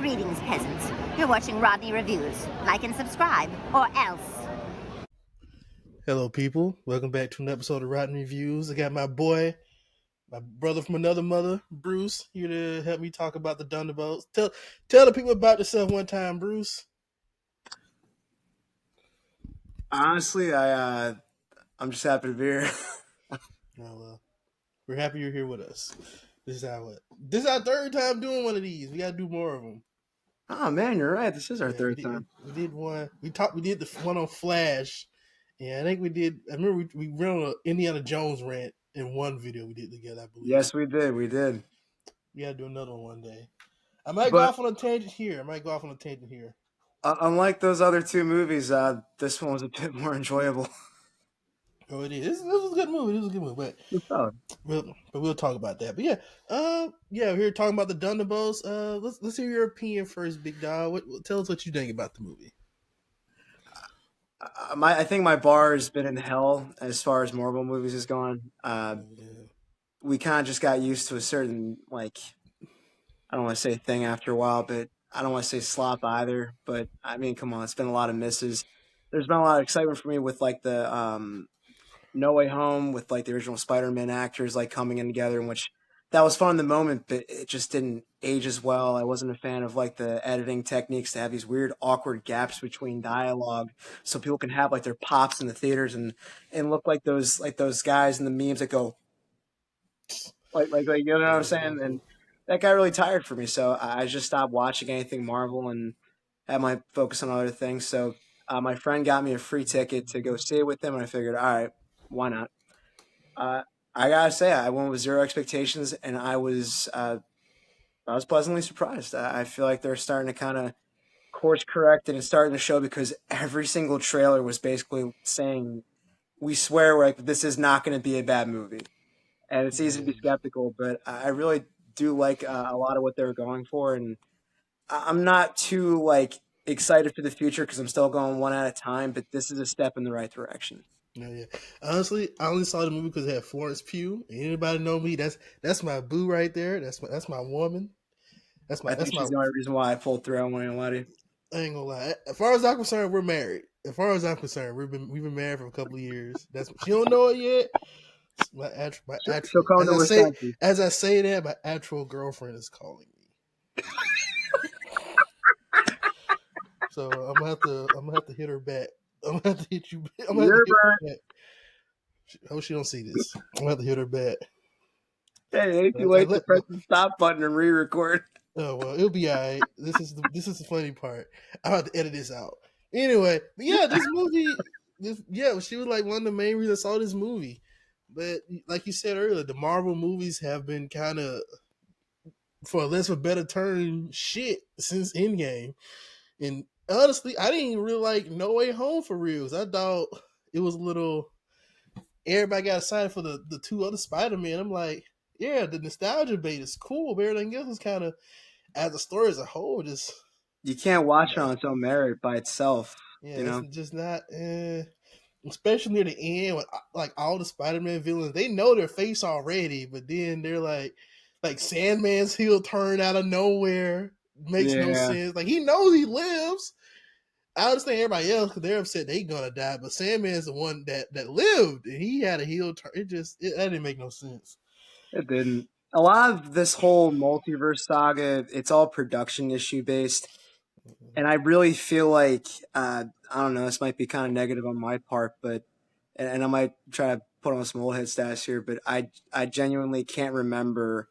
Greetings, peasants. You're watching Rodney Reviews. Like and subscribe, or else. Hello, people. Welcome back to an episode of Rotten Reviews. I got my boy, my brother from another mother, Bruce, here to help me talk about the Thunderbolts. Tell the people about yourself one time, Bruce. Honestly, I'm just happy to be here. We're happy you're here with us. This is our third time doing one of these. We gotta do more of them. Oh man, you're right. This is our third time. We did one. We did the one on Flash. Yeah, I think we did. I remember we ran an Indiana Jones rant in one video we did together, I believe. Yes, we did. We did. We gotta do another one day. I might go off on a tangent here. Unlike those other two movies, this one was a bit more enjoyable. Oh, it is. This was a good movie. But we'll talk about that. But we're here talking about the Thunderbolts. Let's hear your opinion first, Big Dog. Tell us what you think about the movie. I think my bar has been in hell as far as Marvel movies has gone. We kind of just got used to a certain, like, I don't want to say thing after a while, but I don't want to say slop either. But I mean, come on, it's been a lot of misses. There's been a lot of excitement for me with like the No Way Home, with like the original Spider-Man actors like coming in together, in which that was fun in the moment, but it just didn't age as well. I wasn't a fan of like the editing techniques to have these weird, awkward gaps between dialogue, so people can have like their pops in the theaters and look like those guys in the memes that go like you know what I'm saying? And that got really tired for me, so I just stopped watching anything Marvel and had my focus on other things. So my friend got me a free ticket to go see it with him, and I figured, all right, why not? I gotta say, I went with zero expectations, and I was pleasantly surprised. I feel like they're starting to kind of course correct, and it's starting to show because every single trailer was basically saying, "We swear, like this is not going to be a bad movie." And it's easy to be skeptical, but I really do like a lot of what they're going for, and I'm not too like excited for the future because I'm still going one at a time. But this is a step in the right direction. Yeah. Honestly, I only saw the movie because it had Florence Pugh. Anybody know me? That's my boo right there. That's my woman. She's the only reason why I pulled through. I won't even lie to you. I ain't gonna lie. As far as I'm concerned, we're married. As far as I'm concerned, we've been married for a couple of years. She don't know it yet. As I say that, my actual girlfriend is calling me. So I'm gonna have to hit her back. I'm gonna have to hit you back. I hope she don't see this. I'm gonna have to hit her back. Hey, ain't too late to press the stop button and re-record. Oh well, it'll be alright. This is the funny part. I'm about to edit this out. Anyway, but yeah, this movie, she was like one of the main reasons I saw this movie. But like you said earlier, the Marvel movies have been kind of, for less of a better term, shit since Endgame. And honestly, I didn't even really like No Way Home for reals. I thought it was a little. Everybody got excited for the two other Spider-Man. I'm like, yeah, the nostalgia bait is cool, but everything else is kind of, as a story as a whole, just you can't watch it on its own merit by itself. Yeah, you know? It's just not. Especially near the end, when like all the Spider-Man villains, they know their face already, but then they're like Sandman's heel turn out of nowhere makes no sense. Like he knows he lives. I understand everybody else because they're upset they gonna die, but Sandman's the one that lived and he had a heel turn. That didn't make no sense. It didn't. A lot of this whole multiverse saga, it's all production issue based. And I really feel like, I don't know, this might be kind of negative on my part, but, and I might try to put on some old head status here, but I genuinely can't remember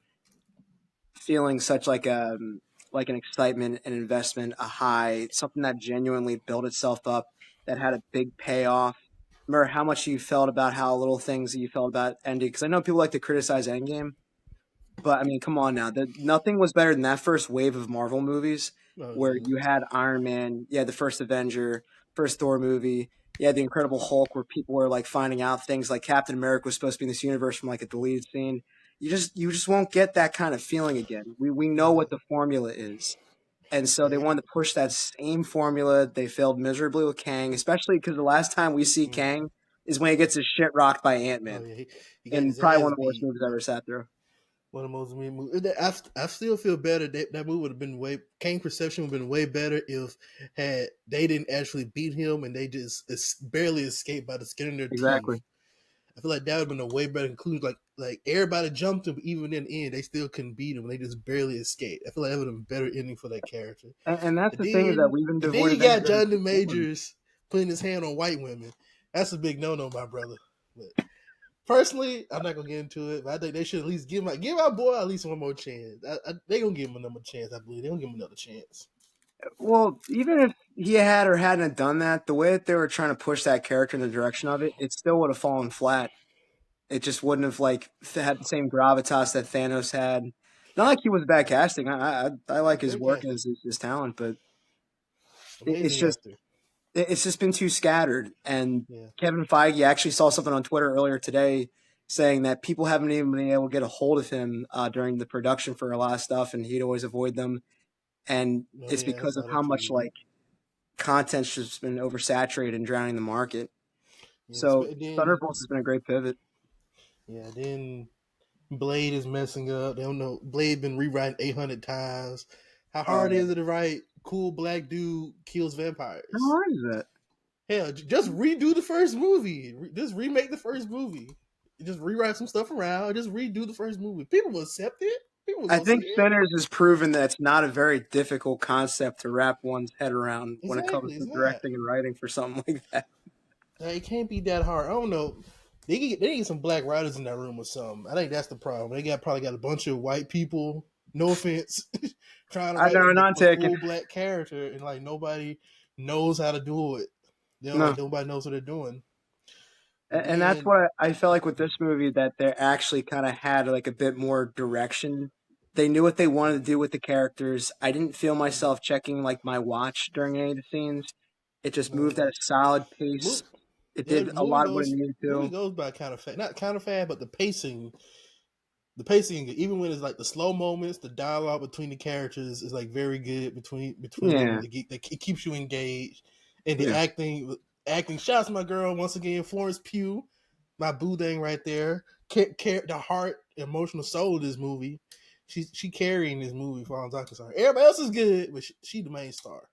feeling such like an excitement, an investment, a high, something that genuinely built itself up, that had a big payoff. Remember how much you felt about how little things that you felt about ending? Because I know people like to criticize Endgame, but I mean, come on now. Nothing was better than that first wave of Marvel movies where you had Iron Man, you had the first Avenger, first Thor movie, you had the Incredible Hulk where people were like finding out things like Captain America was supposed to be in this universe from like a deleted scene. You just won't get that kind of feeling again. We know what the formula is. And so they wanted to push that same formula. They failed miserably with Kang, especially because the last time we see Kang is when he gets his shit rocked by Ant-Man. And probably one of the worst movies I ever sat through. One of the most mean movies. I still feel better. That movie would have been way. Kane Perception would have been way better if had they didn't actually beat him and they just barely escaped by the skin of their Exactly. teeth. I feel like that would have been a way better conclusion. Like everybody jumped him, but even in the end, they still couldn't beat him. They just barely escaped. I feel like that would have been a better ending for that character. And that's And the thing is that then, we've been and then devoid you of any got very Jonathan good ones. Majors putting his hand on white women. That's a big no-no, my brother. But personally, I'm not gonna get into it. But I think they should at least give our boy at least one more chance. They gonna give him another chance. I believe they gonna give him another chance. Well, even if he had or hadn't done that, the way that they were trying to push that character in the direction of it, it still would have fallen flat. It just wouldn't have had the same gravitas that Thanos had. Not like he was bad casting. I like his Great work casting, and his talent, but it's amazing just actor. it's just been too scattered. And Yeah, Kevin Feige actually saw something on Twitter earlier today saying that people haven't even been able to get a hold of him during the production for a lot of stuff, and he'd always avoid them. And no, it's yeah, I because of saw how that much tweet. like content's just been oversaturated and drowning the market. Yes, So but then Thunderbolts has been a great pivot. yeah, then Blade is messing up. They don't know. Blade been rewriting 800 times. How hard is it to write cool black dude kills How vampires? hard is that? Hell, just redo the first movie. Just remake the first movie. Just rewrite some stuff around. Just redo the first movie. People will accept it. People will I go see think it. Sinners has proven that it's not a very difficult concept to wrap one's head around when it comes Exactly, to it's not. directing and writing for something like that. It can't be that hard. I don't know. They need some black writers in that room or something. I think that's the problem. They probably got a bunch of white people. No offense, trying to I write know, not a taking. cool black character, and like nobody knows how to do it. They don't No. like nobody knows what they're doing. And And that's then what I felt like with this movie that they actually kind of had like a bit more direction. They knew what they wanted to do with the characters. I didn't feel myself checking like my watch during any of the scenes. It just moved at yeah, a solid the pace. movie, It yeah, did the a lot of what it needed movie to. goes by kind of fast. Not kind of fast, but the pacing, even when it's like the slow moments, the dialogue between the characters is like very good between them. Yeah, It keeps you engaged, and the yeah. acting. Shouts to my girl once again, Florence Pugh, my boo thing right there. The heart, emotional soul of this movie. She carrying this movie. For all I'm concerned, everybody else is good, but she the main star.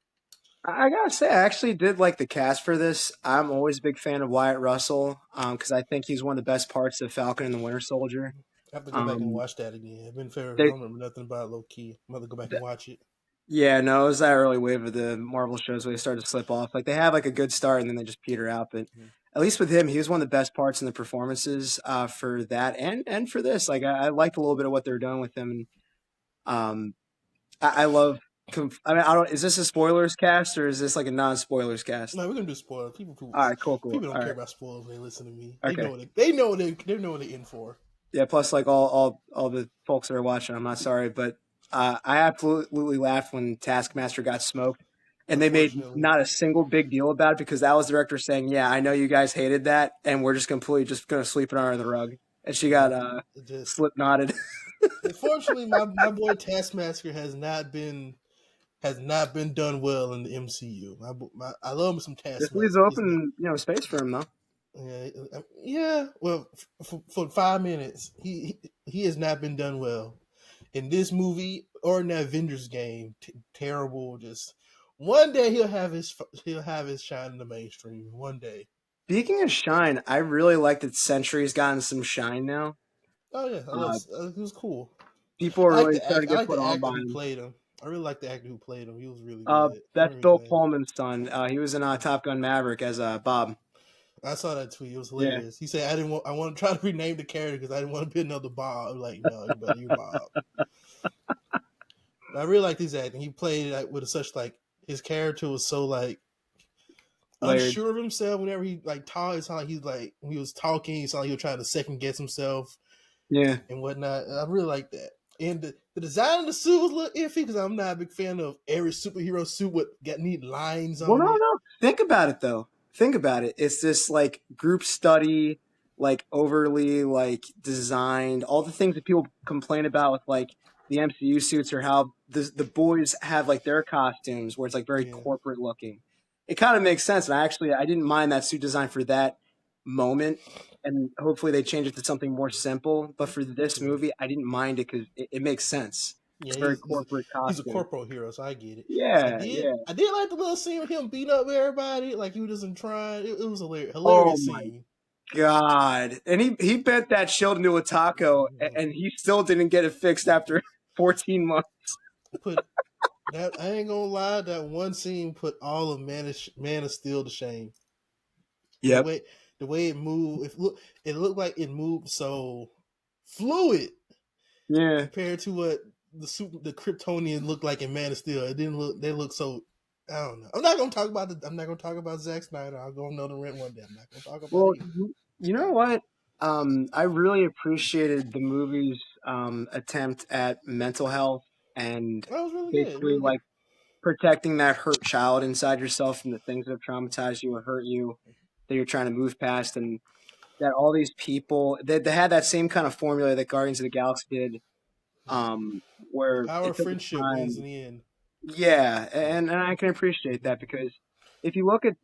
I gotta say, I actually did like the cast for this. I'm always a big fan of Wyatt Russell because I think he's one of the best parts of Falcon and the Winter Soldier. I have to go back and Um, watch that again. I've been fair. I they, don't remember nothing about it, low key. I'm going to go back and watch it. Yeah, no, it was that early wave of the Marvel shows where they started to slip off. Like they have like a good start and then they just peter out. But at least with him, he was one of the best parts in the performances for that and for this. Like I liked a little bit of what they're doing with him. And I love. I mean, I don't. Is this a spoilers cast or is this like a non-spoilers cast? No, we're gonna do spoilers. All right, cool. People don't All care right, about spoilers when they listen to me. okay. They know what they're in for. Yeah. Plus, like all the folks that are watching, I'm not sorry, but I absolutely laughed when Taskmaster got smoked. And they made Unfortunately, not a single big deal about it because that was the director saying, "Yeah, I know you guys hated that, and we're just completely just going to sweep it under the rug." And she got yeah, it just slip knotted. unfortunately my boy Taskmaster has not been done well in the MCU. I love him some This leaves Taskmaster. He's not. open, space for him though. Yeah. Well, for 5 minutes, he has not been done well in this movie or in the Avengers game. Terrible. Just one day he'll have his shine in the mainstream. One day. Speaking of shine, I really like that Sentry's gotten some shine now. Oh yeah, I love. Uh, He was cool. People are really starting I to get like put the on actor by who him. played him. I really like the actor who played him. He was really good. I That's remember his Bill name. Pullman's son. He was in Top Gun Maverick as Bob. I saw that tweet. It was Yeah. hilarious. He said, I want to try to rename the character because I didn't want to be another Bob." I'm like, no, you're Bob. But I really like his acting. He played like with such like his character was so like Layered. unsure of himself whenever he like talked. It sounded like he's like when he was talking, it sounded like he was trying to second guess himself Yeah. and whatnot. And I really like that. And the design of the suit was a little iffy because I'm not a big fan of every superhero suit with need lines Well, on no, it. no. Think about it though. Think about it. It's this like group study, like overly like designed. All the things that people complain about with like the MCU suits or how the boys have like their costumes where it's like very Yeah. corporate looking. It kind of makes sense. And I didn't mind that suit design for that moment, and hopefully they change it to something more simple. But for this movie, I didn't mind it because it makes sense. Yeah, It's very corporate he's a costume. corporal hero, so I get it. Yeah, yeah. I did like the little scene with him beating up everybody, like he was just trying. It was a Oh hilarious my scene. God. And he bent that shield into a taco, and he still didn't get it fixed after 14 months. Put that I ain't gonna lie, that one scene put all of Man of Steel to shame. Yep. The way it moved, it looked like it moved so fluid. Yeah. Compared to what the Kryptonian looked like in Man of Steel. It didn't look. They look so. I don't know. I'm not gonna talk about Zack Snyder. I'll go another rent one day. I'm not gonna talk about Well, it. you know what? I really appreciated the movie's attempt at mental health and That was really good. basically Really good. like protecting that hurt child inside yourself from the things that have traumatized you or hurt you that you're trying to move past, and that all these people they had that same kind of formula that Guardians of the Galaxy did, The where power it of took friendship wins time. in the end. Yeah, and I can appreciate that because if you look at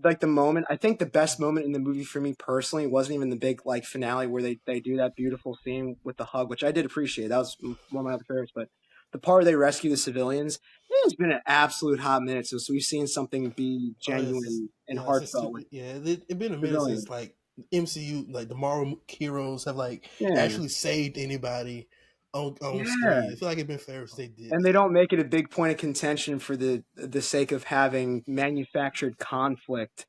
like the moment, I think the best moment in the movie for me personally wasn't even the big like finale where they do that beautiful scene with the hug, which I did appreciate. That was one of my other favorites. But the part where they rescue the civilians, it has been an absolute hot minute since we've seen something be Oh yes, genuine and yeah. Since heartfelt with it been a minute civilians. since like MCU, like the Marvel heroes have like Yeah, actually saved anybody on yeah. screen. I feel like it's been forever since they did And they that. don't make it a big point of contention for the sake of having manufactured conflict.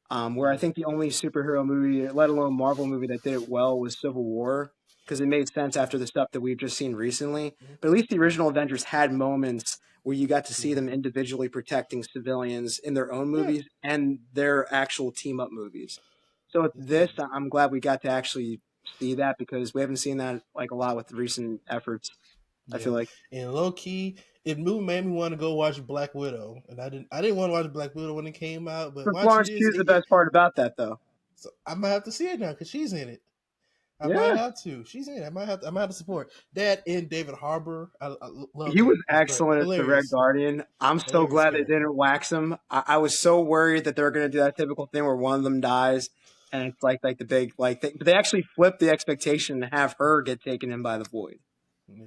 Where I Yeah, think the only superhero movie, let alone Marvel movie, that did it well was Civil War, because it made sense after the stuff that we've just seen recently. But at least the original Avengers had moments where you got to see yeah, them individually protecting civilians in their own yeah. movies and their actual team up movies. So with It this, did. I'm glad we got to actually see that because we haven't seen that like a lot with recent efforts. I Yeah, feel like and low key, it made me want to go watch Black Widow, and I didn't want to watch Black Widow when it came out, but for watching Florence Pugh this, is the best part about that, though. so I might have to see it now because she's in it. I might Yeah. have to. She's in it. I might have to support that and David Harbour. I loved He him. was He's great, excellent as the Red hilarious, Guardian. I'm so hilarious glad they character. didn't wax him. I was so worried that they were going to do that typical thing where one of them dies, and it's like the big like. But they actually flipped the expectation to have her get taken in by the Void, Yeah.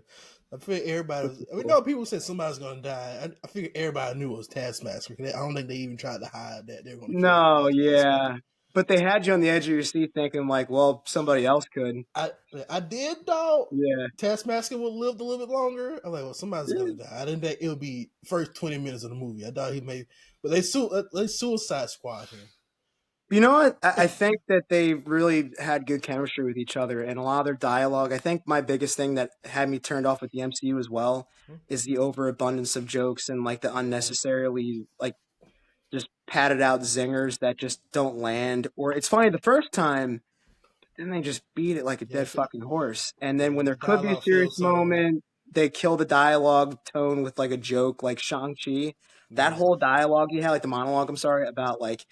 I figured everybody which was. is I mean, cool. no, people said somebody's gonna die. I figured everybody knew it was Taskmaster. I don't think they even tried to hide that they were gonna kill No, Taskmaster. yeah, but they had you on the edge of your seat thinking like, well, somebody else could. I I did though. Yeah, Taskmaster would live a little bit longer. I'm like, well, somebody's yeah. gonna die. I didn't think it would be first 20 minutes of the movie. I thought he may, but they Suicide Squad him. You know what? I think that they really had good chemistry with each other and a lot of their dialogue. I think my biggest thing that had me turned off with the MCU as well is the overabundance of jokes and like the Yeah, unnecessarily like just padded out zingers that just don't land. Or it's funny the first time, then they just beat it like a yeah, dead fucking horse. And then when the there could be a dialogue serious feels so. moment, they kill the dialogue tone with like a joke, like Shang-Chi. That Yeah, whole dialogue he had, like the monologue, I'm sorry, about like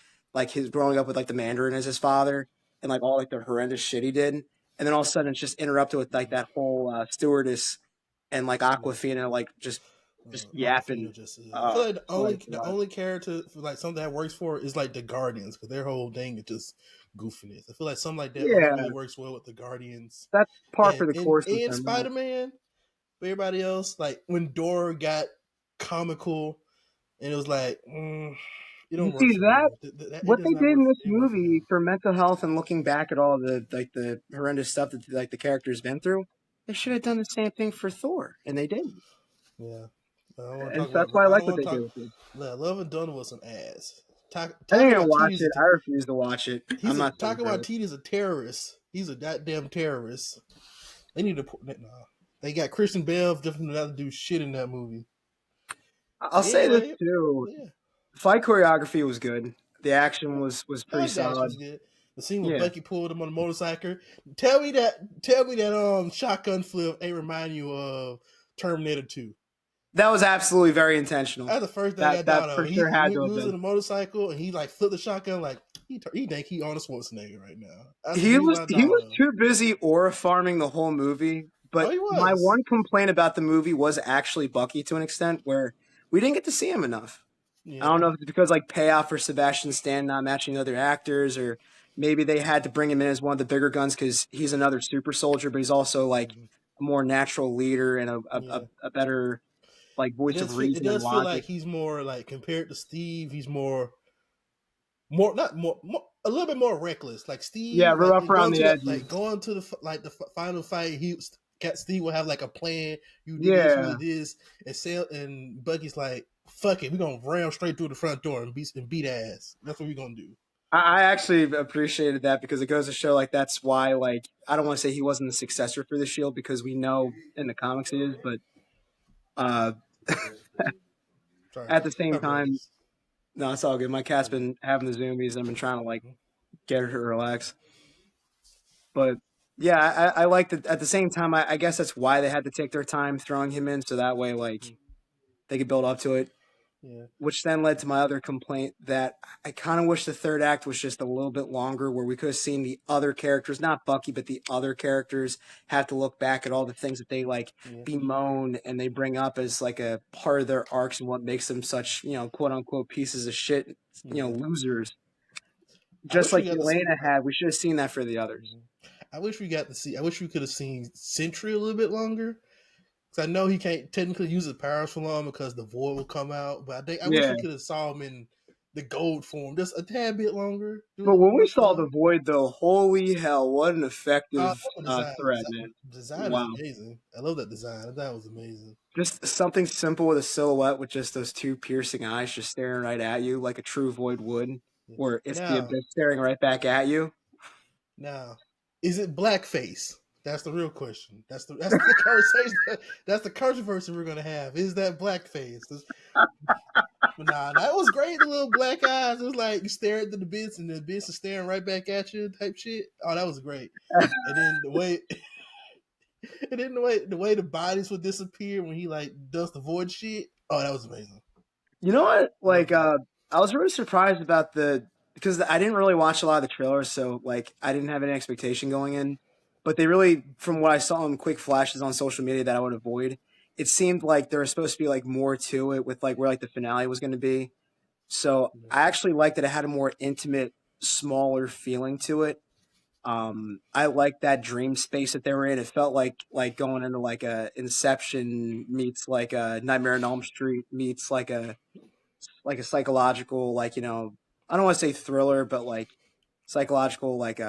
his growing up with like the Mandarin as his father and like all like the horrendous shit he did. And then all of a sudden it's just interrupted with like that whole stewardess and like yeah. Aquafina like just Aquafina yapping. just. I Uh, feel like like, the only character for like something that works for is like the Guardians because their whole thing is just goofiness. I feel like something like that only yeah, really works well with the Guardians that's par and for the course with them, right? Spider Man. But everybody else, like when Dora got comical, and it was like, it You don't work see for me. that It what does they not did work. in this It work for movie them. for mental health and looking back at all the like the horrendous stuff that like the character's been through, they should have done the same thing for Thor, and they didn't. Yeah, I want to And talk so that's about. why I I like don't what want they to did talk. with it. Yeah, Love and Thunder was some ass. I didn't Taika even watch it. Waititi's I refuse to watch it. I'm not super Taika for it. Waititi's a terrorist. He's a goddamn terrorist. They need to put no. They got Christian Bale definitely not to do shit in that movie. I'll say this Anyway, too: yeah, fight choreography was good. The action was pretty the action solid. was good. The scene where Yeah, Bucky pulled him on the motorcycle. Tell me that shotgun flip ain't remind you of Terminator 2. that was absolutely very intentional. That's the first thing I That thought for of. sure had We to have was in been. a motorcycle and he like flipped the shotgun like he think he Arnold Schwarzenegger right now. That's He immediately was what I he thought was of. too busy aura farming the whole movie. Oh, But he my was. one complaint about the movie was actually Bucky to an extent where we didn't get to see him enough. I Yeah. don't know if it's because like payoff for Sebastian Stan not matching other actors or maybe they had to bring him in as one of the bigger guns because he's another super soldier, but he's also like a more natural leader and Yeah. a better like voice of It reason and does feel like logic. he's more like compared to Steve, he's more not more a little bit more reckless. Like Yeah, Steve, like rough around the edges. going to the final fight, Steve will have like a plan. You did this, you Yeah, did this, and Bucky's like, "Fuck it, we're gonna ram straight through the front door and beat ass. That's what we're gonna do." I actually appreciated that because it goes to show like that's why like I don't want to say he wasn't the successor for the Shield because we know in the comics he is, but uh, Sorry, at the same my time, brothers. no, it's all good. My cat's been having the zoomies and I've been trying to like get her to relax. But yeah, I like that. At the same time, I guess that's why they had to take their time throwing him in, so that way like they could build up to it. Yeah, Which then led to my other complaint that I kind of wish the third act was just a little bit longer, where we could have seen the other characters, not Bucky, but the other characters, have to look back at all the things that they like yeah. bemoan and they bring up as like a part of their arcs and what makes them such quote unquote pieces of shit, Yeah. losers. I Just wish we like got to see. Elena had, we should have seen that for the others. I wish we got to see. I wish we could have seen Sentry a little bit longer. Because I know he can't technically use his powers for long because the void will come out. But I wish Yeah. we could have saw him in the gold form just a tad bit longer. Do a But little bit when we more saw stuff. the void, though, holy hell, what an effective Design, threat, man! design is Wow, amazing. I love that design. That was amazing. just something simple with a silhouette with just those two piercing eyes just staring right at you, like a true void would, Yeah. or it's the Now, abyss staring right back at you. now, is it blackface? That's the real question. That's the conversation. That's the controversy we're gonna have. Is that blackface? But nah, that was great. The little black eyes. It was like you stare at the abyss and the abyss is staring right back at you type shit. Oh, that was great. And then the way the bodies would disappear when he like does the void shit. Oh, that was amazing. You know what? I love Like, that. I was really surprised about because I didn't really watch a lot of the trailers, so like I didn't have any expectation going in. But they really, from what I saw in quick flashes on social media that I would avoid, it seemed like there was supposed to be like more to it with like where like the finale was going to be. So I actually liked that it had a more intimate, smaller feeling to it. I liked that dream space that they were in. It felt like going into like a Inception meets like a Nightmare on Elm Street meets like a psychological I don't want to say thriller, but like psychological like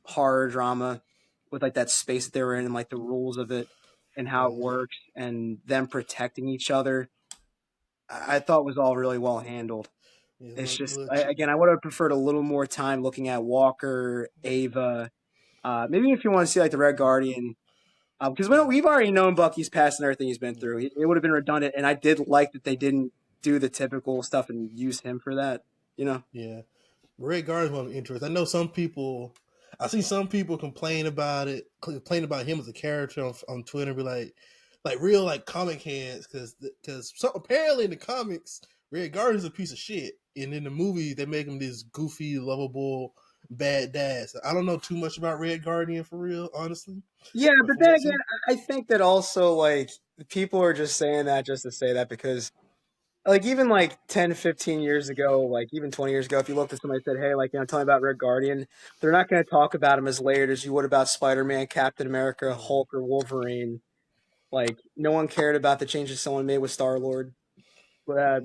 horror drama with like that space that they were in and like the rules of it and how it Yeah, works and them protecting each other. I thought was all really well handled. yeah. It's just Look, again, I would have preferred a little more time looking at Walker, Ava. Maybe if you want to see like the Red Guardian, because we've already known Bucky's past and everything he's been through. It would have been redundant, and I did like that they didn't do the typical stuff and use him for that. You know? yeah. Red Guardian's one of the interests. I know some people. I see some people complain about it, complain about him as a character on Twitter, be like real like comic heads, because apparently in the comics, Red Guardian's a piece of shit, and in the movie they make him this goofy, lovable, bad dad. So I don't know too much about Red Guardian for real, honestly. Yeah, But but from then what I again, see, I think that also like people are just saying that just to say that because like even like 10, 15 years ago, like even 20 years ago, if you looked at somebody and said, hey, like, tell me about Red Guardian, they're not going to talk about him as layered as you would about Spider-Man, Captain America, yeah, Hulk, or Wolverine. Like, no one cared about the changes someone made with Star-Lord. yeah.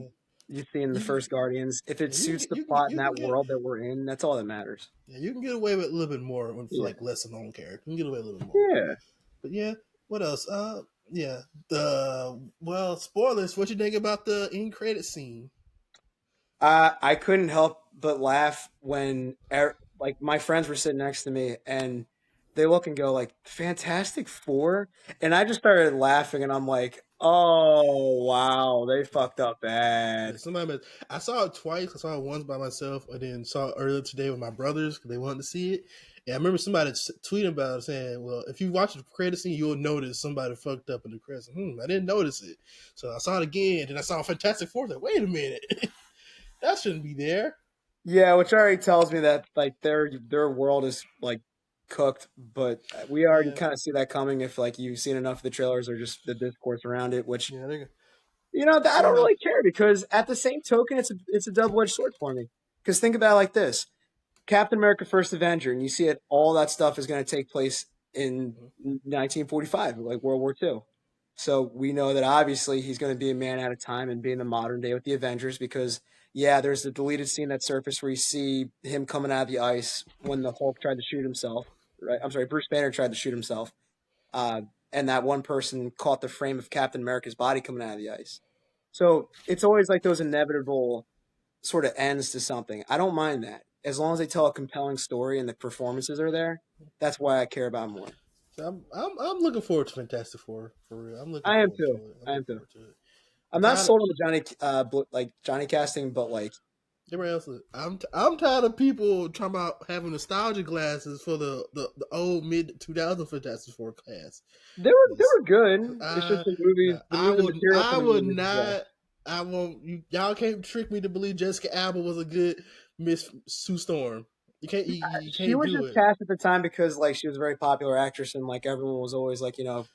You see in the You can first Guardians. If it yeah, suits the plot in you can that get world that we're in, that's all that matters. yeah, you can get away with a little bit more for Yeah. like less known character. You can get away a little bit more. Yeah. But yeah, what else? Yeah. Spoilers. What you think about the end credit scene? I couldn't help but laugh when like my friends were sitting next to me and they look and go like Fantastic Four, and I just started laughing and I'm like, oh wow, they fucked up Yeah, bad. I saw it twice. I saw it once by myself, and then saw it earlier today with my brothers because they wanted to see it. And I remember somebody tweeting about it saying, "Well, if you watch the credit scene, you'll notice somebody fucked up in the credits." I didn't notice it, so I saw it again. Then I saw Fantastic Four. I was like, wait a minute, that shouldn't be there. Yeah, which already tells me that like their world is like cooked, but we already Yeah, kind of see that coming if like you've seen enough of the trailers or just the discourse around it, which yeah. I don't Somebody, really care because at the same token, it's a double edged sword for me. Because think about it like this: Captain America: First Avenger, and you see it. All that stuff is going to take place in 1945, like World War II. So we know that obviously he's going to be a man out of time and be in the modern day with the Avengers because there's the deleted scene that surfaced where you see him coming out of the ice when the Hulk tried to shoot himself. Right? I'm sorry, Bruce Banner tried to shoot himself, uh, and that one person caught the frame of Captain America's body coming out of the ice. So it's always like those inevitable sort of ends to something. I don't mind that as long as they tell a compelling story and the performances are there. That's why I care about more. So I'm looking forward to Fantastic Four for real. I'm looking I am forward to too. it. I'm I am looking too. forward to it. I'm I'm not tired of sold on the Johnny casting, but like everybody else. I'm tired of people talking about having nostalgia glasses for the old mid 2000 Fantastic Four class. they were good. It's just the Nah, movies. The material I for the would movies. Yeah. not. I won't. Y'all can't trick me to believe Jessica Alba was a good Miss Sue Storm. You can't. You She can't was do just it. cast at the time because like she was a very popular actress and like everyone was always like She was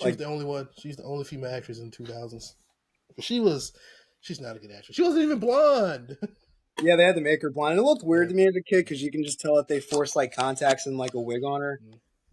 like the only one. She's the only female actress in the 2000s. She was. She's not a good actress. She wasn't even blonde. yeah, they had to make her blonde. It looked weird Yeah. to me as a kid because you can just tell that they forced like contacts and like a wig on her.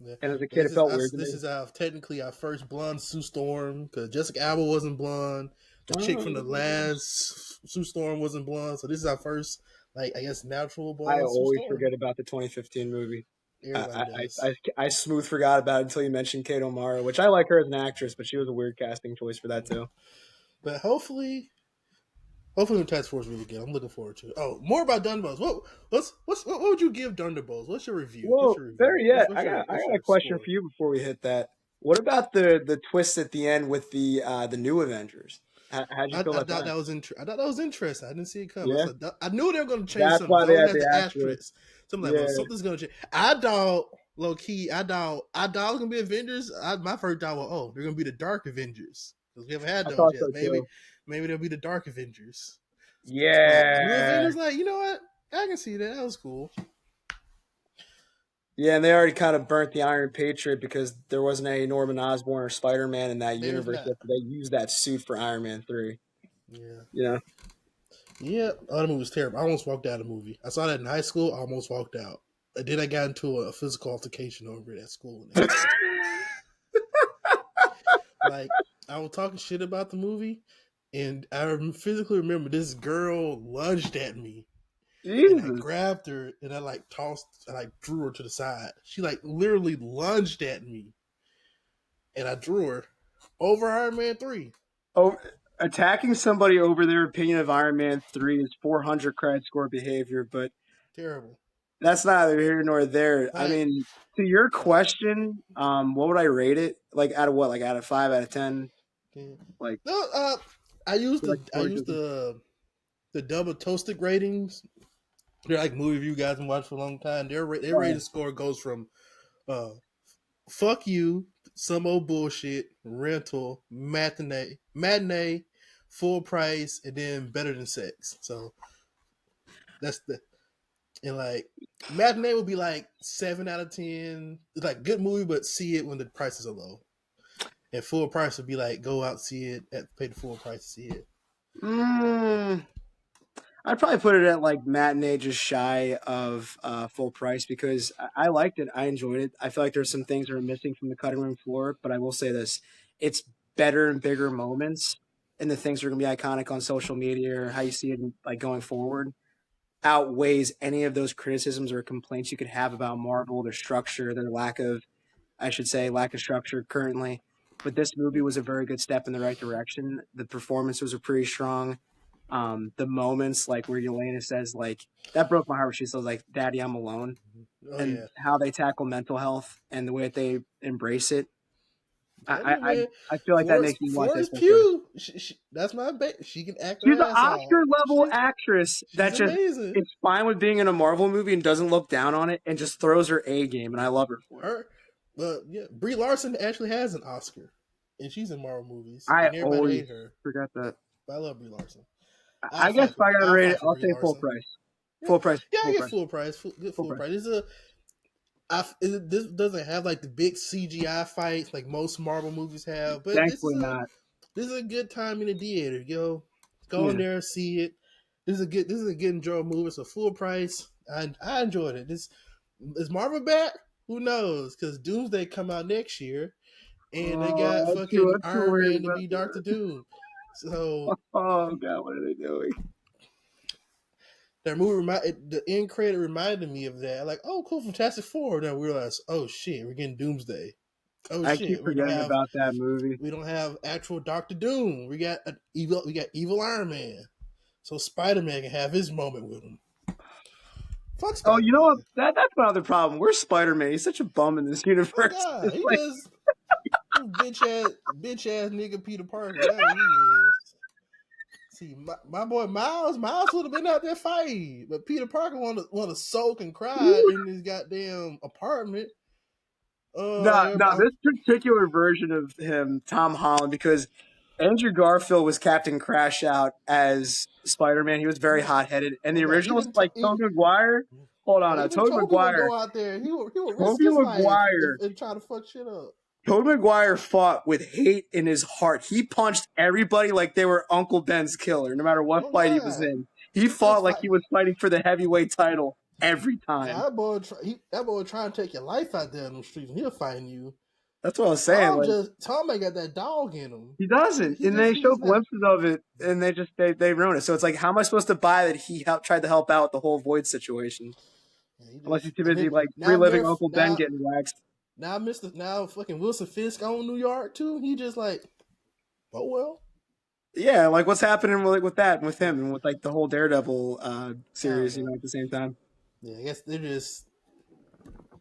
Yeah. And as a But kid, it felt weird to me. this is technically our first blonde Sue Storm because Jessica Alba wasn't blonde. The chick from the last Sue Storm wasn't blonde. So this is our first, like I guess, natural I blonde Sue always Storm. forget about the 2015 movie. Everybody does. I smooth forgot about it until you mentioned Kate O'Mara, which I like her as an actress, but she was a weird casting choice for that too. But hopefully the Task Force really good. I'm looking forward to it. Oh, more about Thunderbolts. What would you give Thunderbolts? What's your review? Well, there yet. What's I got a your question score? for you before we hit that. What about the twist at the end with the new Avengers? How'd you I feel thought about that? that was I thought that was interesting. I didn't see it come. Yeah, I knew they were going to change that's something. why I they always had had the the asterisk. asterisk. So I'm like, Yeah, well, something's going to change. I doubt, low key. I doubt it was going to be Avengers. My first thought was, oh, they're going to be the Dark Avengers because we haven't had I those thought yet. so too. Maybe they'll be the Dark Avengers. But the new Yeah, Avengers, like, you know what? I can see that. That was cool. yeah, and they already kind of burnt the Iron Patriot because there wasn't any Norman Osborn or Spider Man in that There's universe not. yet. But they used that suit for Iron Man 3. Yeah. Yeah. Yeah. Oh, the movie was terrible. I almost walked out of the movie. I saw that in high school. I almost walked out. And then I got into a physical altercation over it at school the next day. Like, I was talking shit about the movie, and I physically remember this girl lunged at me, and I Jesus. grabbed her, and I like drew her to the side. She like literally lunged at me, and I drew her over Iron Man 3. Oh, attacking somebody over their opinion of Iron Man 3 is 400 credit score behavior, but Terrible. that's neither here nor there. I Like, mean, to your question, what would I rate it? Like out of what? Like out of 5 out of 10? yeah. Like No, I used like the double toasted ratings. They're like movie review guys and watched for a long time. Their rating score goes from uh, fuck you, some old bullshit, rental, matinee, full price, and then better than sex. So that's and like matinee would be like 7 out of 10. It's like good movie, but see it when the prices are low. And full price would be like go out see it pay the full price to see it. I'd probably put it at like matinee, just shy of full price because I liked it. I enjoyed it. I feel like there's some things that are missing from the cutting room floor, but I will say this: it's better and bigger moments, and the things that are going to be iconic on social media or how you see it like going forward outweighs any of those criticisms or complaints you could have about Marvel, their structure, their lack of, I should say, lack of structure currently. But this movie was a very good step in the right direction. The performances were pretty strong. The moments like where Yelena says like that broke my heart. Where she says like, "Daddy, I'm alone," Oh and yeah, how they tackle mental health and the way that they embrace it. I know, man. I feel like that makes me want this. Florence Pugh, that's my baby. She can act her She's an ass off. Oscar level actress She's that just amazing. is fine with being in a Marvel movie and doesn't look down on it and just throws her A game, and I love her for it. Yeah, Brie Larson actually has an Oscar, and she's in Marvel movies, I and everybody always hate her. forgot that. But I love Brie Larson. I guess if I got to rate it, I'll say full Larson. price. Yeah, Full price. yeah, I Full get price. full price. Full price. price. This doesn't have like the big CGI fights like most Marvel movies have, but Thankfully not. this is a good time in the theater. Go in there, see it. This is a good enjoyable movie. It's a full price. I enjoyed it. This is Marvel back. Who knows? Because Doomsday come out next year, and they got I'm fucking too Iron worried Man to about be Doctor that. Doom. So Oh god, what are they doing? that movie the end credit reminded me of that. Like, oh, cool, Fantastic Four. Then I realized, oh shit, we're getting Doomsday. Oh I keep shit, forgetting about that movie. we don't have actual Doctor Doom. We got evil Iron Man. So Spider Man can have his moment with him. Fuck Oh, Spider you know what? Man. That's my other problem. Where's Spider-Man? He's such a bum in this Oh universe. God, It's he like, just bitch ass nigga Peter Parker. That's what he is. See, my boy Miles would have been out there fighting, but Peter Parker want to soak and cry in his goddamn apartment. no, Like no, this particular version of him, Tom Holland, because Andrew Garfield was Captain Crash Out as Spider-Man. He was very hot-headed, and oh the God, original was like Tobey Maguire. Hold on, now even Tobey Toby would Maguire. go out there. He would risk Tobey his life Maguire. and try to fuck shit up. Tobey Maguire fought with hate in his heart. He punched everybody like they were Uncle Ben's killer, no matter what Oh fight he was God, in. He just fought like fight. he was fighting for the heavyweight title every time. That boy trying to take your life out there in the streets. He'll find you. That's what I was saying. Like Tom ain't got that dog in him. he doesn't, and they He show just not. glimpses of it, and they ruin it. So it's like, how am I supposed to buy that he tried to help out with the whole Void situation? Unless he's too And busy then like now reliving Uncle Ben getting waxed. now fucking Wilson Fisk on New York too. He just like, oh well. Yeah, like what's happening with that with him and with like the whole Daredevil I don't series, know. at the same time. Yeah, I guess they're just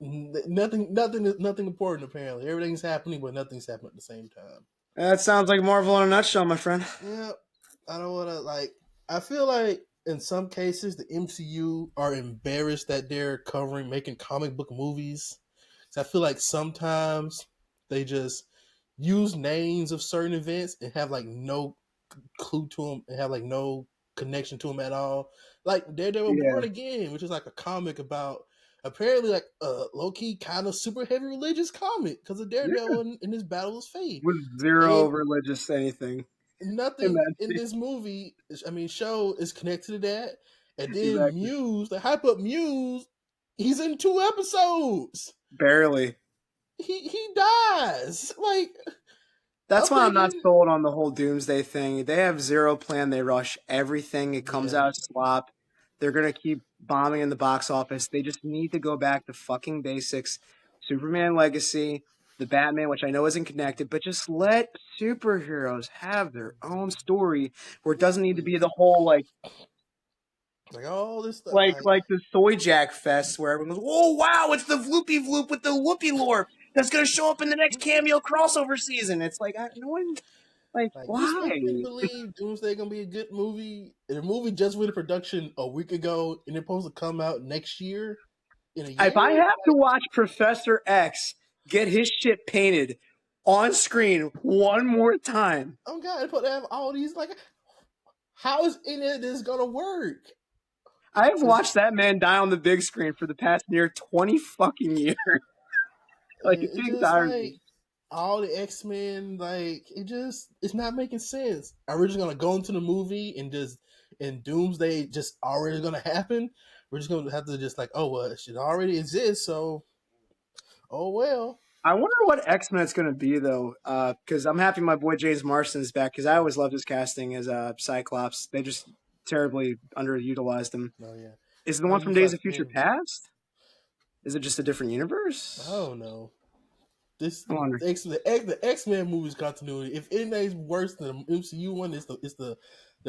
nothing important apparently. Everything's happening, but nothing's happening at the same time. That sounds like Marvel in a nutshell, my friend. Yeah, I don't want to like. I feel like in some cases the MCU are embarrassed that they're making comic book movies. So I feel like sometimes they just use names of certain events and have like no clue to them and have like no connection to them at all. Like Daredevil Yeah, Born Again, which is like a comic about apparently like a low key kind of super heavy religious comic because of yeah. Daredevil in his battle with fate. With zero And religious anything in nothing that in scene. this movie, show is connected to that. And then Exactly. Muse, the hype up Muse, he's in 2 episodes. Barely. He dies. Like That's I'm why I'm not thinking, sold on the whole Doomsday thing. They have zero plan. They rush everything. It comes yeah, out slop. They're gonna keep bombing in the box office. They just need to go back to fucking basics. Superman Legacy, the Batman, which I know isn't connected, but just let superheroes have their own story where it doesn't need to exactly. be the whole Like all this stuff, like the Soy Jack Fest where everyone goes, "Oh wow, it's the Vloopy Vloop with the Whoopi lore that's gonna show up in the next cameo crossover season." It's like no one like you why? really believe Doomsday gonna be a good movie? The movie just went in production a week ago, and it's supposed to come out next year in a If year. I have to Like, watch Professor X get his shit painted on screen one more time, oh god, they put to have all these like, how is any of this gonna work? I've It's, watched that man die on the big screen for the past near 20 fucking years. Like it's it's getting just tired of me. like all the X-Men, like it's not making sense. Are we just gonna go into the movie and Doomsday just already gonna happen? We're just gonna have to just like, oh well, it should already exist, so oh well. I wonder what X-Men it's going to be, though, because I'm happy my boy James Marsden is back, because I always loved his casting as Cyclops. They just terribly underutilized him. Oh yeah. Is it the I one mean, from Days besides of Future him, Past? Is it just a different I universe? don't know. This I wonder. the X-Men movies continuity. If anything's worse than the MCU one, it's the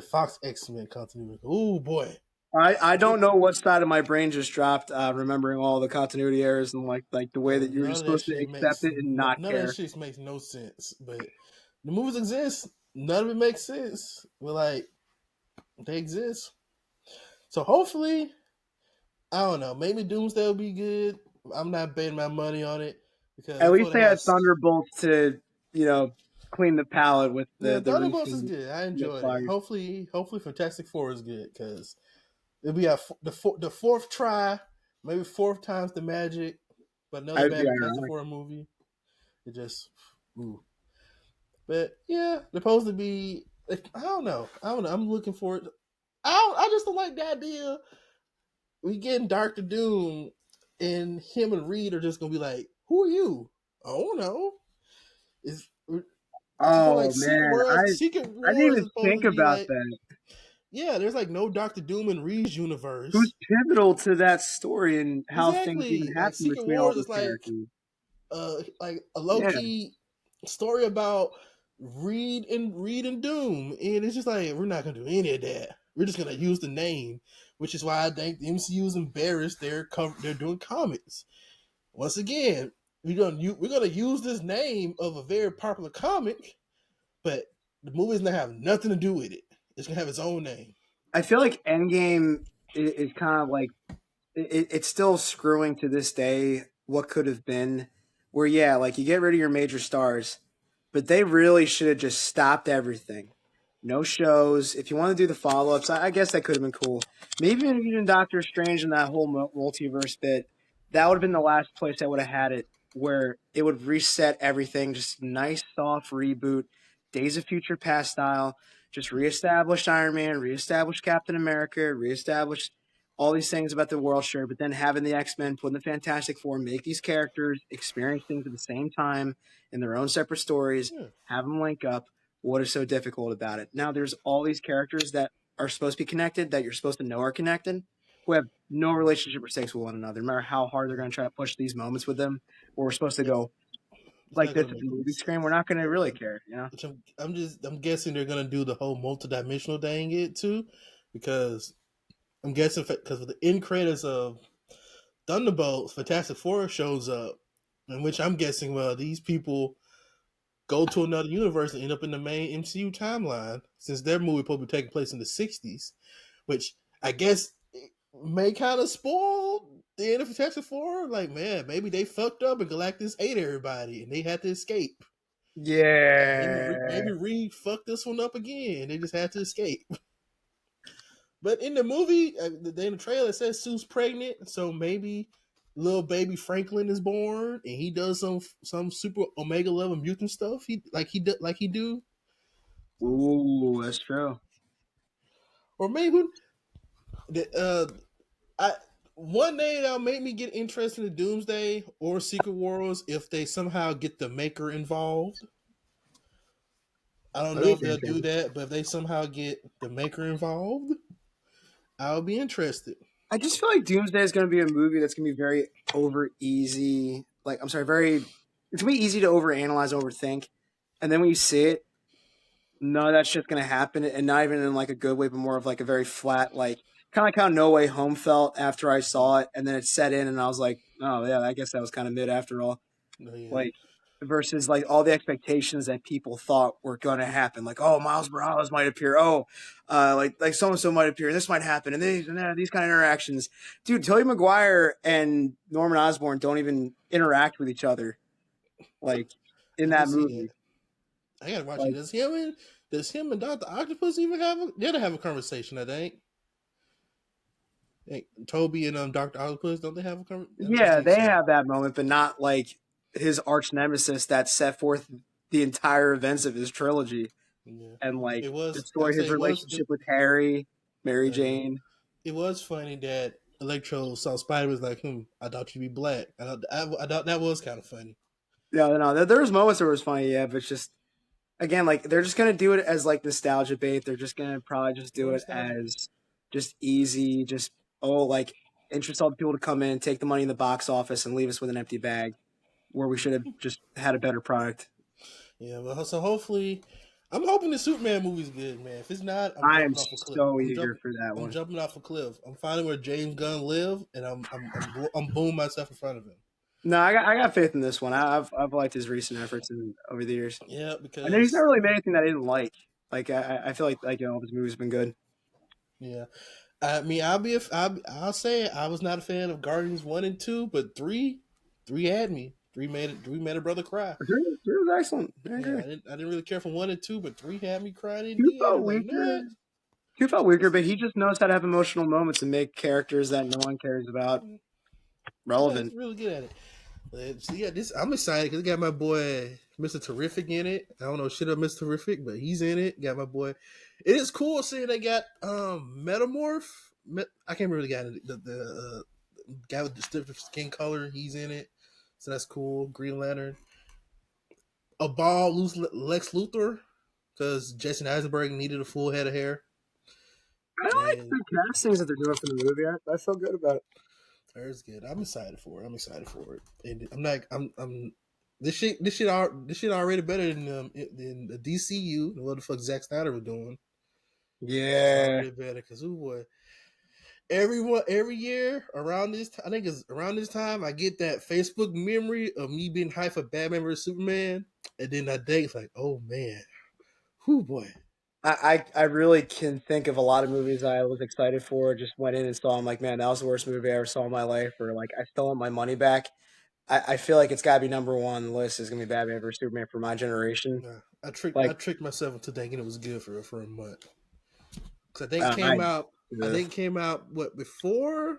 Fox X-Men continuity. Oh boy. I don't know what side of my brain just dropped, remembering all the continuity errors and like the way that you're None just of that supposed to shit accept makes it and not none of that care. shit makes no sense. But the movies exist. None of it makes sense. But like they exist. So hopefully, I don't know. Maybe Doomsday will be good. I'm not betting my money on it because At it's least going to they have. had Thunderbolts to clean the palette with Yeah, the Thunderbolts is recent good. I enjoyed it. misfires. Hopefully, Fantastic Four is good because it'll be the fourth try, maybe fourth time's the magic. But another I'd be bad Fantastic ironic. Four movie. It just, ooh. But yeah, they're supposed to be. I don't know. I'm looking for it. I I just don't like the idea we getting Doctor Doom, and him and Reed are just gonna be like, "Who are you?" I don't know. It's for Oh like Secret man, Wars. Secret I didn't Wars even is supposed think to be about like, that. yeah, there's like no Doctor Doom in Reed's Who's universe. pivotal to that story and how things even Exactly. Like happen Secret between all Wars these is like a low characters. key story about Reed and Doom, and it's just like we're not gonna do any of that. We're just gonna use the name, which is why I think the MCU is embarrassed. They're doing comics once again. We're gonna use this name of a very popular comic, but the movie's gonna have nothing to do with it. It's gonna have its own name. I feel like Endgame is kind of like it's still screwing to this day what could have been. Where yeah, like you get rid of your major stars, but they really should have just stopped everything. No shows. If you want to do the follow ups, I guess that could have been cool. Maybe even Doctor Strange and that whole multiverse bit. That would have been the last place I would have had it, where it would reset everything. Just nice soft reboot, Days of Future Past style. Just reestablished Iron Man, reestablished Captain America, reestablished all these things about the world, sure, but then having the X-Men put in the Fantastic Four, make these characters experience things at the same time in their own separate stories, Yeah. have them link up. What is so difficult about it? Now there's all these characters that are supposed to be connected, that you're supposed to know are connected, who have no relationship or stakes with one another. No matter how hard they're going to try to push these moments with them, where we're supposed to Yeah. go It's like not this gonna at make the movie sense. screen, we're not going to really care, you know? Which I'm guessing they're gonna do the whole multidimensional thing it too, because I'm guessing because of the end credits of Thunderbolts, Fantastic Four shows up, in which I'm guessing these people go to another universe and end up in the main MCU timeline, since their movie probably taking place in the '60s, which I guess may kind of spoil the end of Fantastic Four. Like, man, maybe they fucked up and Galactus ate everybody and they had to escape. Yeah. Maybe Reed fucked this one up again. They just had to escape. But in the movie, in the trailer, it says Sue's pregnant, so maybe little baby Franklin is born, and he does some super Omega level mutant stuff. He do, Ooh, that's true. or maybe I one day that'll make me get interested in Doomsday or Secret Wars if they somehow get the Maker involved. I don't know if they'll do that, but if they somehow get the Maker involved, I'll be interested. I just feel like Doomsday is going to be a movie that's going to be very over easy. Like, I'm sorry, it's going to be easy to overanalyze, overthink. And then when you see it, none of that shit's going to happen. And not even in like a good way, but more of like a very flat, like, kind of like how No Way Home felt after I saw it. And then it set in and I was like, oh, yeah, I guess that was kind of mid after all. Yeah. Like, versus like all the expectations that people thought were going to happen. Like, oh, Miles Morales might appear. Oh, like so and so might appear. This might happen, and these kind of interactions. Dude, Tobey Maguire and Norman Osborn don't even interact with each other. Like I in didn't that see that. movie. I gotta watch Like, it. Does him and Doctor Octopus even have a conversation? I think. Toby and Doctor Octopus, don't they have a conversation? I yeah, think they so. have that moment, but not like his arch nemesis that set forth the entire events of his trilogy. Yeah. And like It was. I destroy his say it was. relationship with Harry, Mary Jane. It was funny that Electro saw Spider was like, I thought you'd be black. I thought that was kind of funny. Yeah, no, there was moments where it was funny, yeah, but it's just again, like they're just gonna do it as like nostalgia bait. They're just gonna probably just do it as just easy, just like interest all the people to come in, take the money in the box office, and leave us with an empty bag, where we should have just had a better product. Yeah, well, so hopefully, I'm hoping the Superman movie's good, man. If it's not, I'm I am jumping off a cliff. so eager for that I'm one. jumping off a cliff. I'm finding where James Gunn live, and I'm booming myself in front of him. No, I got faith in this one. I've liked his recent efforts over the years. Yeah, because I know he's not really made anything that I didn't like. Like I feel like all of his movies have been good. Yeah, I mean, I'll say I was not a fan of Guardians 1 and 2, but 3 had me. 3 made a brother cry. 3 was excellent. I didn't really care for 1 and 2, but 3 had me crying in 2 the felt end. Like, weaker. 2 felt weaker, but he just knows how to have emotional moments and make characters that no one cares about relevant. Yeah, he's really good at it. But, yeah, I'm excited because it got my boy Mr. Terrific in it. I don't know shit about Mr. Terrific, but he's in it. Got my boy It is cool seeing they got Metamorph. I can't remember the guy, guy with the different skin color. He's in it, so that's cool. Green Lantern, a bald loose Lex Luthor, because Jason Eisenberg needed a full head of hair. I like And the castings that they're doing for the movie. I feel good about it. that's good. I'm excited for it. And I'm not. I'm. This shit already better than the DCU. What the fuck Zack Snyder was doing? It's Yeah. already better because oh boy, every year around this I think it's around this time I get that Facebook memory of me being hyped for Batman vs Superman, and then that day it's like, oh man, whoo boy. I really can think of a lot of movies I was excited for. Just went in and saw. I'm like, man, that was the worst movie I ever saw in my life. Or like, I still want my money back. I feel like it's got to be number one on the list. Is gonna be Batman vs Superman for my generation. Nah, I Like, tricked myself into thinking it was good for a month. Cause I think it I came out. I think it came out what before.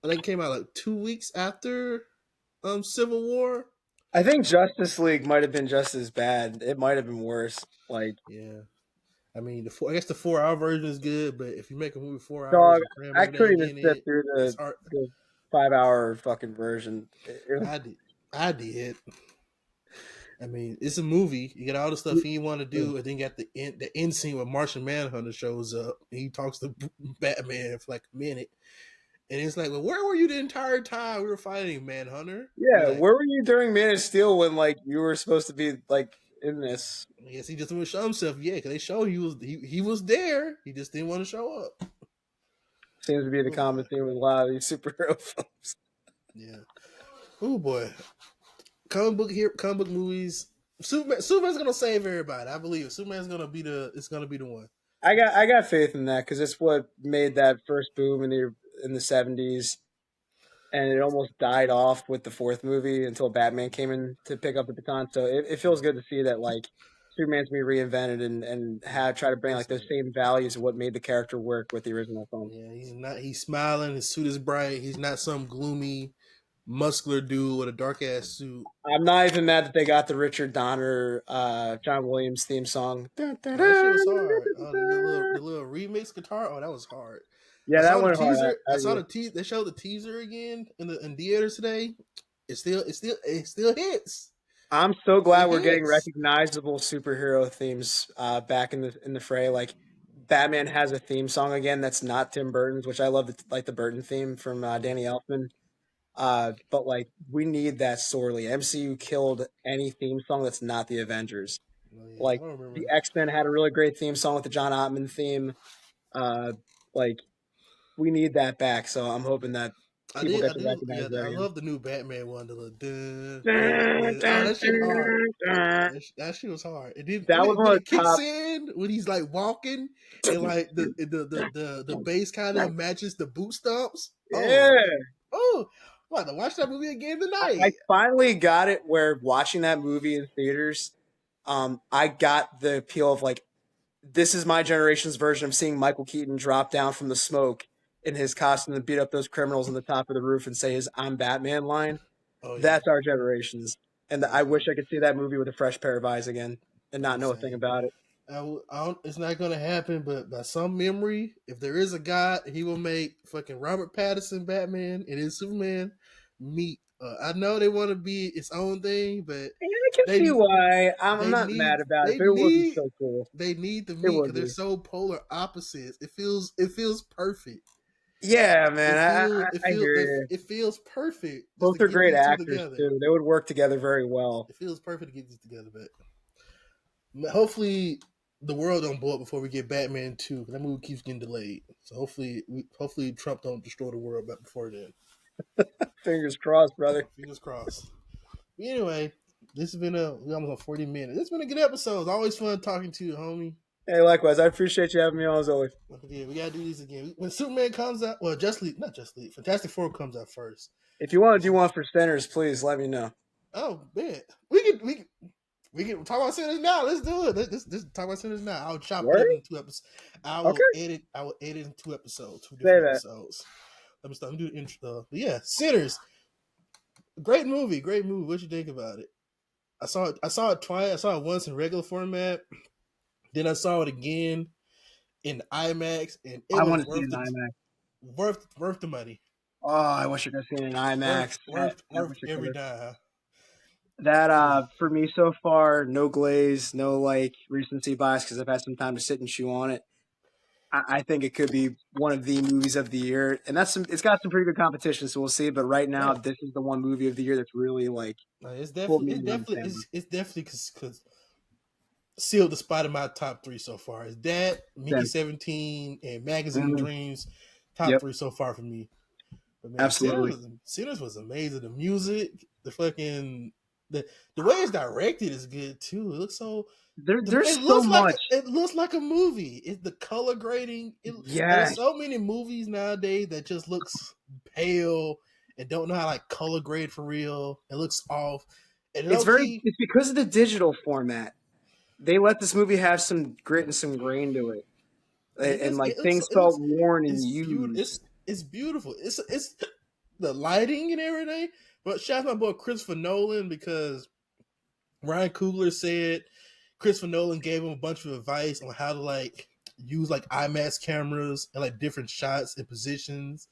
I think it came out like 2 weeks after Civil War. I think Justice League might have been just as bad. It might have been worse. Like, Yeah. I mean, I guess the 4 hour version is good, but if you make a movie 4 hours dog, and cram I couldn't everything even in sit it, through it's hard. the 5 hour fucking version. I did. I did. I mean, it's a movie. You got all the stuff he want to do, and then you got the end scene where Martian Manhunter shows up. And he talks to Batman for like a minute, and it's like, "Well, where were you the entire time we were fighting Manhunter?" Yeah, You're like, where were you during Man of Steel when like you were supposed to be like in this? I guess he just didn't show himself. Yeah, because they showed he was there. He just didn't want to show up. Seems to be the Oh common boy. theme with a lot of these superhero films. Yeah. Oh boy. Comic book movies. Superman's gonna save everybody. I believe it. Superman's gonna be the one. I got faith in that because it's what made that first boom in the '70s, and it almost died off with the fourth movie until Batman came in to pick up the baton. So it feels good to see that like Superman's being reinvented and have try to bring like those same values of what made the character work with the original film. Yeah, he's not. He's smiling. His suit is bright. He's not some gloomy, muscular dude with a dark ass suit. I'm not even mad that they got the Richard Donner, John Williams theme song. Dun, dun, Oh, that shit dun, was dun, hard. dun, The dun. little remix guitar. Oh, that was hard. I Yeah, that saw the went hard. teaser. I I saw agree. the teaser. They showed the teaser again in theaters today. It still hits. I'm so It glad we're getting hits. recognizable superhero themes back in the fray. Like Batman has a theme song again that's not Tim Burton's, which I love. Like the Burton theme from Danny Elfman. But like we need that sorely. MCU killed any theme song that's not the Avengers. Oh yeah, I Like don't the remember. X Men had a really great theme song with the John Ottman theme. Uh, like we need that back. So I'm hoping that people I get to do. recognize Yeah, that I again. love the new Batman one. The little dun, dun, Dun, dun. Oh, dun, that shit hard. dun, dun. That shit was hard. And then That was when one of it the kicks top. in, when he's like walking, and like the bass kind of matches the boot stomps. Oh, Yeah, oh, I'm about to watch that movie again I tonight. finally got it. Where watching that movie in theaters, I got the appeal of like this is my generation's version of seeing Michael Keaton drop down from the smoke in his costume and beat up those criminals on the top of the roof and say his "I'm Batman" line. Oh yeah, That's our generations, and yeah, I wish I could see that movie with a fresh pair of eyes again and not know a thing same. about it. I don't, it's not gonna happen, but by some memory, if there is a God, he will make fucking Robert Pattinson Batman and his Superman meet. I know they want to be its own thing, but And I can see they why. I'm they not mad need about it, they but it would be need so cool. they need to It meet would because they're be. so polar opposites. It feels perfect. Yeah, man. I hear you. It feels perfect just to Both are get great these two actors together. too. They would work together very well. It feels perfect to get these together, but hopefully the world don't blow up before we get Batman 2. That movie keeps getting delayed. So hopefully Trump don't destroy the world back before then. Fingers crossed, brother. Fingers crossed. But anyway, this has been we almost on 40 minutes. It's been a good episode. It's always fun talking to you, homie. Hey, likewise. I appreciate you having me on as always. Yeah, we gotta do this again. When Superman comes out, well, not Just League, Fantastic Four comes out first. If you want to do one for sinners, please let me know. Oh man, we can talk about sinners now. Let's do it. Let's talk about sinners now. I'll chop it Word? up in 2 episodes. Okay. I will edit in 2 episodes, two Say different that. episodes. Let me start. Let me do the intro. But yeah, Sinners. Great movie. Great movie. What you think about it? I saw it twice. I saw it once in regular format. Then I saw it again in IMAX, and it I was want to see it in IMAX. worth the money. Oh, I wish I could have seen it in IMAX. I Worth wish I could every have. dime. That It was for me so far, no glaze, no like recency bias because I've had some time to sit and chew on it. I think it could be one of the movies of the year, and it's got some pretty good competition, so we'll see. But right now, yeah. this is the one movie of the year that's really like It's pulled me definitely in on the camera. it's definitely because sealed the spot in my top three so far. Is that Mickey Then, 17 and Magazine mhm, Dreams top yep, three so far for me. But man, absolutely. Sinners was amazing. The music, the fucking the way it's directed is good too. It looks so There's so much. it looks like a movie. It's the color grading. Yes, There's so many movies nowadays that just looks pale and don't know how to like color grade for real. It looks off. And low key, it's because of the digital format. They let this movie have some grit and some grain to it, and like things it felt looks worn and it's beautiful. used. It's beautiful. It's the lighting and everything. But shout out my boy Christopher Nolan because Ryan Coogler said Christopher Nolan gave him a bunch of advice on how to like use like IMAX cameras and like different shots and positions.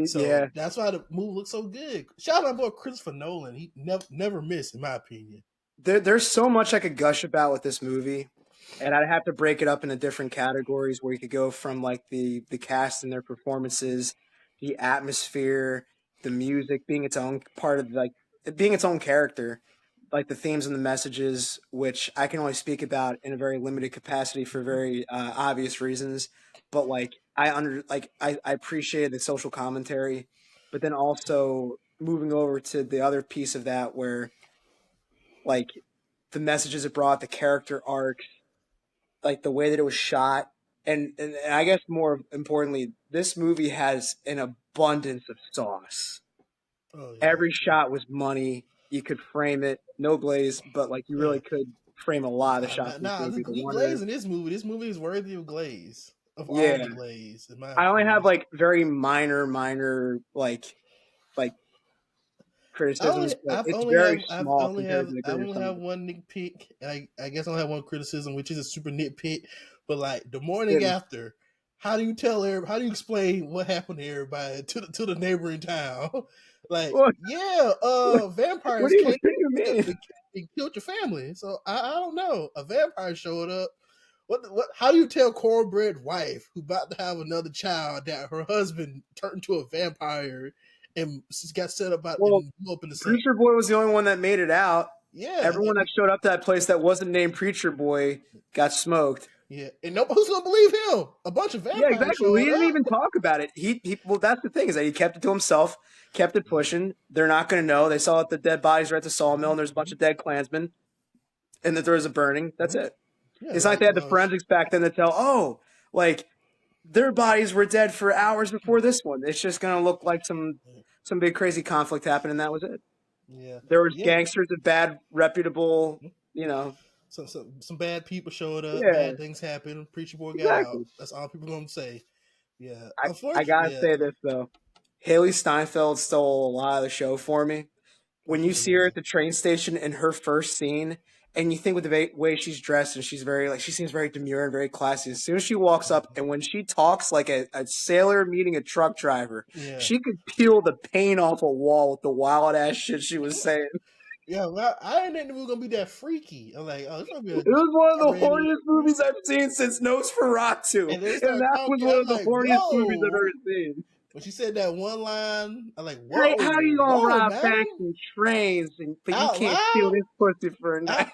So Yeah, that's why the movie looks so good. Shout out my boy Christopher Nolan. He never missed, in my opinion. there's so much I could gush about with this movie, and I'd have to break it up into different categories where you could go from like the cast and their performances, the atmosphere, the music being its own part of like it being its own character, like the themes and the messages, which I can only speak about in a very limited capacity for very obvious reasons. But like I appreciated the social commentary, but then also moving over to the other piece of that where like the messages it brought, the character arcs, like the way that it was shot, and I guess more importantly, this movie has an abundance of sauce. Oh yeah, Every shot was money. You could frame it, no glaze, but like you yeah. really could frame a lot of the shots in this Nah, movie. The Glaze wonder, in this movie. This movie is worthy of Glaze of all yeah. the Glaze, in my I only have opinion. like very minor like criticisms, but it's very small compared to the I've greater only sum of have it. one nitpick, and I guess I only have one criticism, which is a super nitpick. But like the morning It, after, how do you tell everybody? How do you explain what happened to everybody to the neighboring town? Like, what, yeah, vampires what came do you mean? and killed your family. So I don't know. A vampire showed up. What? How do you tell cornbread wife who about to have another child that her husband turned into a vampire and got set up out Well, and blew up in the sun? Preacher Boy was the only one that made it out. Yeah, Everyone that showed up to that place that wasn't named Preacher Boy got smoked. yeah, and nobody who's gonna believe him. A bunch of Yeah, vampires exactly. We showed didn't up. even talk about it. Well, that's the thing is that he kept it to himself, kept it pushing. They're not going to know. They saw that the dead bodies were at the sawmill, and there's a bunch of dead Klansmen, and that there was a burning. That's it. Yeah, It's like they had the forensics back then to tell, oh, like their bodies were dead for hours before this one. It's just going to look like some big crazy conflict happened, and that was it. yeah, There was yeah. gangsters of bad, reputable, you know. Some bad people showed up. Yeah, Bad things happened. Preacher boy got out. exactly. That's all people gonna say. Yeah, I gotta unfortunately, yeah. say this though, Haley Steinfeld stole a lot of the show for me. Oh, When you she's see her amazing. at the train station in her first scene, and you think with the way she's dressed, and she's very like she seems very demure and very classy. As soon as she walks up, and when she talks like a sailor meeting a truck driver, Yeah, she could peel the paint off a wall with the wild ass shit she was saying. yeah. Well, I didn't think it was gonna be that freaky. I'm like, oh, it's gonna be It was one of a the rated. horniest movies I've seen since Nosferatu, And they and start that was talking. one I'm of the like, horniest movies I've whoa. ever seen. When she said that one line, I'm like, How you gonna whoa, rob madam, banks and trains, but you out can't steal loud, this pussy for a out, night?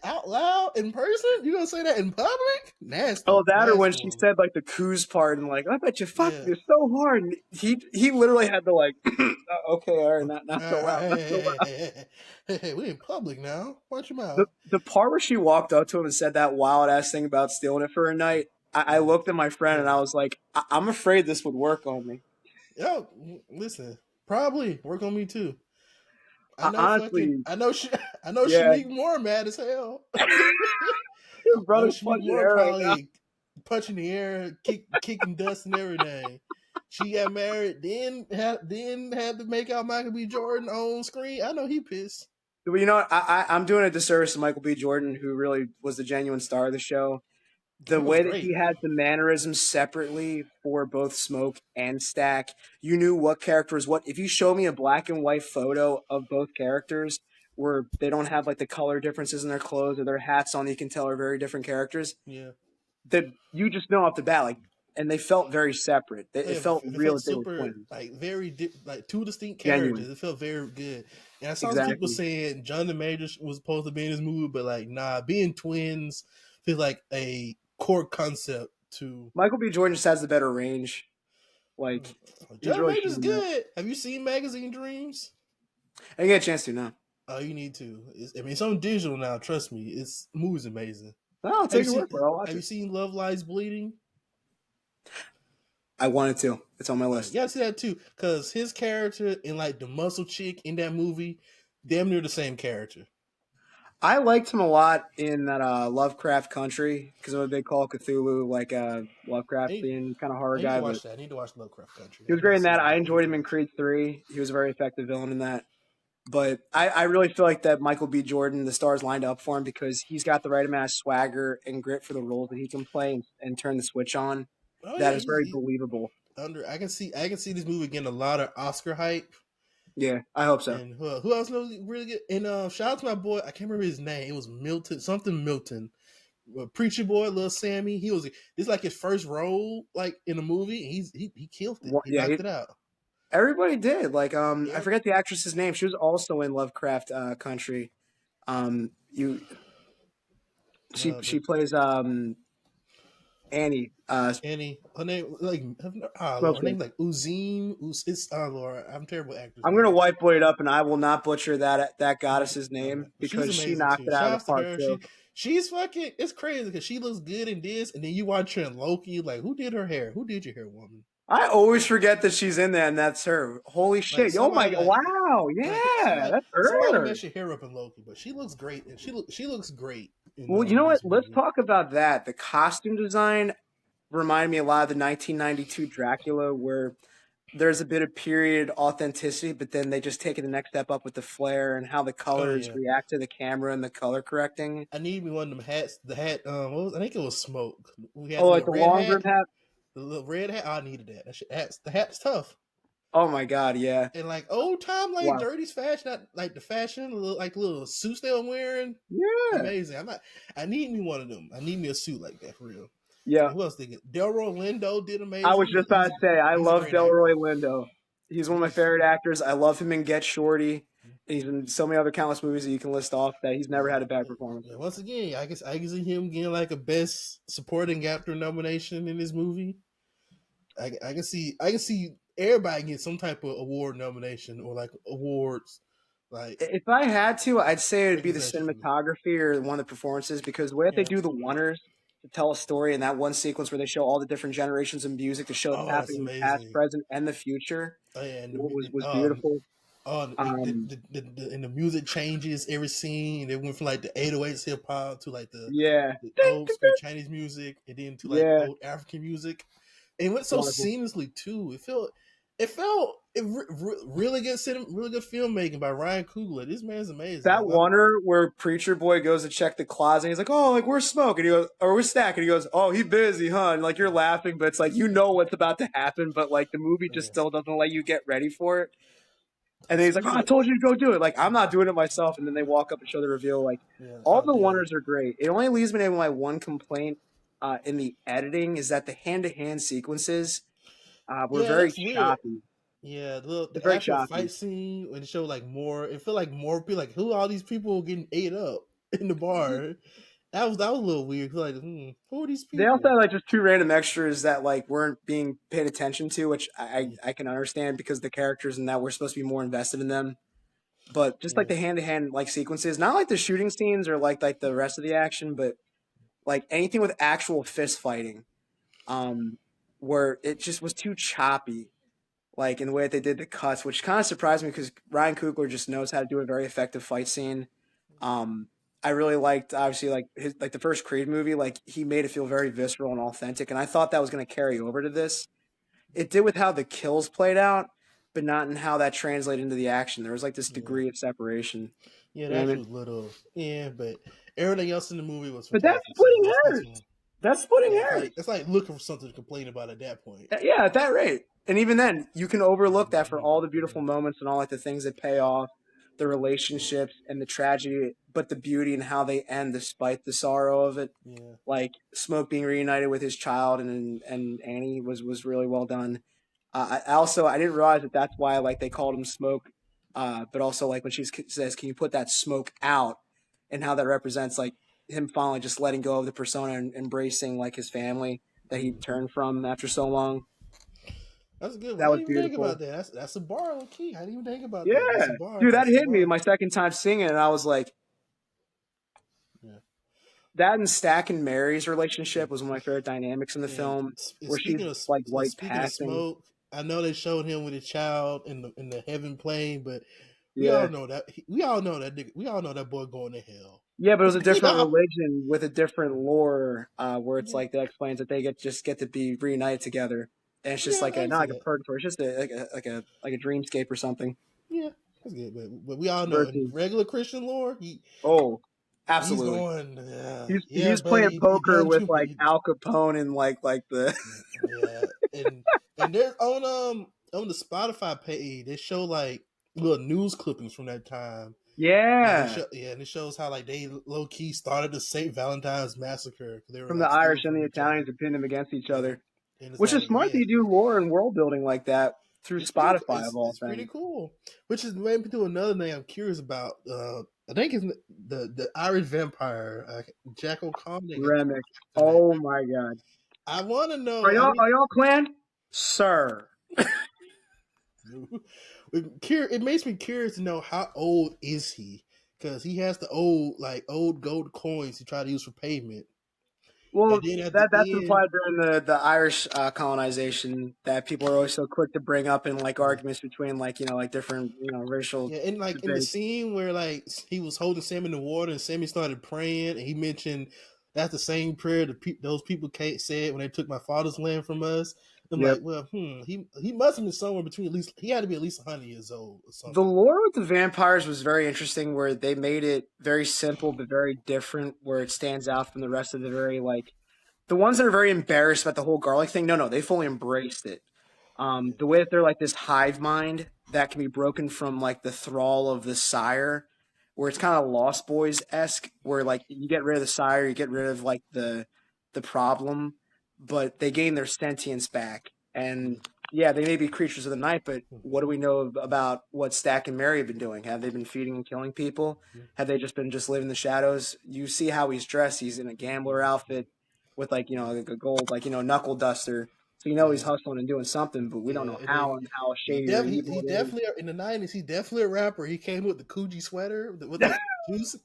out loud in person. You gonna say that in public? Oh, Nasty, that or when nasty she woman. said like the coos part and like I bet you fucked Yeah. me so hard. And he literally had to like okay, all right, not so loud, not so loud. Hey, we in public now. Watch your The mouth. the part where she walked up to him and said that wild ass thing about stealing it for a night, I Yeah. looked at my friend and I was like, I'm afraid this would work on me. Yo, listen, probably work on me too. Honestly, I know she, I know yeah, Shanique Moore mad as hell. your I know brother's Shanique punching Moore air right now. probably punching the air, kicking dust and everything. She got married, then had to make out Michael B. Jordan on screen. I know he pissed. But you know what? I'm doing a disservice to Michael B. Jordan, who really was the genuine star of the show. The It was way that he great. had the mannerisms separately for both Smoke and Stack, you knew what character was what. If you show me a black and white photo of both characters where they don't have like the color differences in their clothes or their hats on, you can tell are very different characters. Yeah. That you just know off the bat, like, and they felt very separate. Oh, It yeah, felt it real felt that they were super twins. like like two distinct characters. Genuine. It felt very good. And I saw some people Exactly. saying Jonathan Majors was supposed to be in this movie, but like nah, being twins feels like a core concept to Michael B. Jordan just has the better range. Like, he's Jonathan really Majors is shooting that. good. Have you seen Magazine Dreams? I didn't get a chance to now. Oh, you need to. I mean, it's on digital now. Trust me, it's movie's amazing. I'll take your word for it. I'll watch Have you it. seen Love Lies Bleeding? I wanted to. It's on my list. You gotta see that too, because his character and like the muscle chick in that movie, damn near the same character. I liked him a lot in that Lovecraft Country because of what they call Cthulhu, like Lovecraft being kind of horror I need guy. to watch But that. I need to watch Lovecraft Country. he was great in that. I enjoyed him in Creed 3. He was a very effective villain in that. But I really feel like that Michael B. Jordan, the stars lined up for him because he's got the right amount of swagger and grit for the roles that he can play and turn the switch on. Oh That yeah, is very believable. I can see this movie getting a lot of Oscar hype. Yeah, I hope so. And who else knows really good? And shout out to my boy. I can't remember his name. It was Milton. Preacher boy, little Sammy. This is like his first role like in a movie. And he killed it. He knocked it out. Everybody did. Like I forget the actress's name. She was also in Lovecraft Country. She plays Annie. Annie. Her name her name like Uzim. It's Lord. I'm terrible at actors. I'm gonna whiteboard it up, and I will not butcher that goddess's name because she knocked it out of the park too. She's fucking. It's crazy because she looks good in this, and then you watch her in Loki. Like, who did her hair? Who did your hair, woman? I always forget that she's in there, and that's her. Holy shit! Like, oh my god! Wow! Yeah, that's her. Somebody messed your hair up in Loki, but she looks great, and she looks great. Well, you know what? Let's talk about that. The costume design reminded me a lot of the 1992 Dracula, where there's a bit of period authenticity, but then they just take it the next step up with the flare and how the colors react to the camera and the color correcting. I need me one of them hats. The hat, I think it was Smoke. Like the long brim hat. The little red hat. I needed that. The hat's tough. Oh my god, yeah. And like old time, like 30s fashion, not like the fashion, little suits they were wearing. Yeah, amazing. I need me one of them. I need me a suit like that for real. Yeah. And who else did it? Delroy Lindo did amazing. I was just about to say, I love Delroy Lindo. He's one of my favorite actors. I love him in Get Shorty. He's in so many other countless movies that you can list off that he's never had a bad performance. Once again, I can see him getting like a best supporting actor nomination in this movie. I can see everybody get some type of award nomination or like awards. Like, if I had to, I'd say it'd be the cinematography or one of the performances because the way that they do the oneers to tell a story in that one sequence where they show all the different generations of music to show what's happening in the past, present, and the future was beautiful. And the music changes every scene. They went from like the 808s hip hop to like the old school Chinese music, and then to like old African music. And it went so seamlessly too. It felt really good filmmaking by Ryan Coogler. This man's amazing. That oneer where Preacher Boy goes to check the closet, and he's like, "Oh, like where's Smoke?" And he goes, "Or where's Stack?" And he goes, "Oh, he's busy, huh?" And like you're laughing, but it's like you know what's about to happen, but like the movie just still doesn't let you get ready for it. And then he's like, "Oh, I told you to go do it." Like I'm not doing it myself. And then they walk up and show the reveal. Like all the oneers are great. It only leaves me with my one complaint in the editing is that the hand-to-hand sequences were very choppy. Yeah, the actual fight scene when it showed like more, it felt like more people like who are all these people getting ate up in the bar. That was a little weird. Like, who are these people? They also had like just two random extras that like weren't being paid attention to, which I can understand because the characters in that we're supposed to be more invested in them. But just like the hand-to-hand like sequences, not like the shooting scenes or like the rest of the action, but like anything with actual fist fighting, where it just was too choppy, like in the way that they did the cuts, which kind of surprised me because Ryan Coogler just knows how to do a very effective fight scene. I really liked obviously like the first Creed movie, like he made it feel very visceral and authentic, and I thought that was going to carry over to this. It did with how the kills played out, but not in how that translated into the action. There was like this degree of separation. Yeah, that was little. Yeah, but everything else in the movie was fantastic. But that's splitting hairs. That's splitting Yeah, hairs. it's like looking for something to complain about at that point. Yeah, at that rate. And even then, you can overlook that for all the beautiful moments and all like the things that pay off, the relationships and the tragedy, but the beauty and how they end despite the sorrow of it. Yeah. Like Smoke being reunited with his child and Annie was really well done. I didn't realize that that's why like they called him Smoke, but also like when she says, "Can you put that smoke out?" and how that represents like him finally just letting go of the persona and embracing like his family that he turned from after so long. That's good. That I was didn't even think beautiful. about that. That's a bar on key. I didn't even think about that. Yeah, That's a bar. dude, that That's a hit me bar. my second time singing it, and I was like, Yeah. that and Stack and Mary's relationship was one of my favorite dynamics in the And film, where she's speaking of like white passing. smoke, I know they showed him with his child in the heaven plane, but we Yeah, all know that we all know that nigga, we all know that boy going to hell. yeah, but it was a We different all- religion with a different lore, where it's yeah, like that explains that they get to be reunited together, and it's just yeah, like I a can not see like a that. purgatory, it's just like a dreamscape or something. Yeah, that's good. But we all know in Versus, regular Christian lore, oh, he's absolutely, going. Yeah, he's playing buddy, you poker done with too like much. Al Capone and like the Yeah, and there's on the Spotify page they show like little news clippings from that time. Like yeah. and it shows how like they low key started the Saint Valentine's massacre because they were From the like stealing Irish and from the each other. Italians and pin them against each Yeah, other. and it's Which is like smart that you do lore and world building like that through it's pretty Spotify of all it's pretty things. cool. Which is made me do another thing I'm curious about. I think it's the Irish vampire Jack O'Connor. Remick. Oh my god. I want to know. Are y'all clan? Sir. It makes me curious to know how old is he because he has the old gold coins he tried to use for payment, Well, and then at the that's end, implied during the Irish colonization that people are always so quick to bring up in like arguments between like like different racial yeah, and like in the debates. scene where like he was holding Sammy in the water and Sammy started praying, and he mentioned that's the same prayer those people said when they took my father's land from us. I'm Yep. like, well, he must have been somewhere between he had to be at least 100 years old or The something. lore with the vampires was very interesting, where they made it very simple but very different, where it stands out from the rest of the very like the ones that are very embarrassed about the whole garlic thing. No, they fully embraced it. The way that they're like this hive mind that can be broken from like the thrall of the sire, where it's kind of Lost Boys esque, where like you get rid of the sire, you get rid of like the problem, but they gain their sentience back. And yeah, they may be creatures of the night, but what do we know about what Stack and Mary have been doing? Have they been feeding and killing people? Have they just been living in the shadows? You see how he's dressed. He's in a gambler outfit with like like a gold like knuckle duster. So he's Yeah. hustling and doing something, but we don't Yeah, know and how then and how shady or evil he it is. definitely in the '90s. He's definitely a rapper. He came with the Coogee sweater with the juice.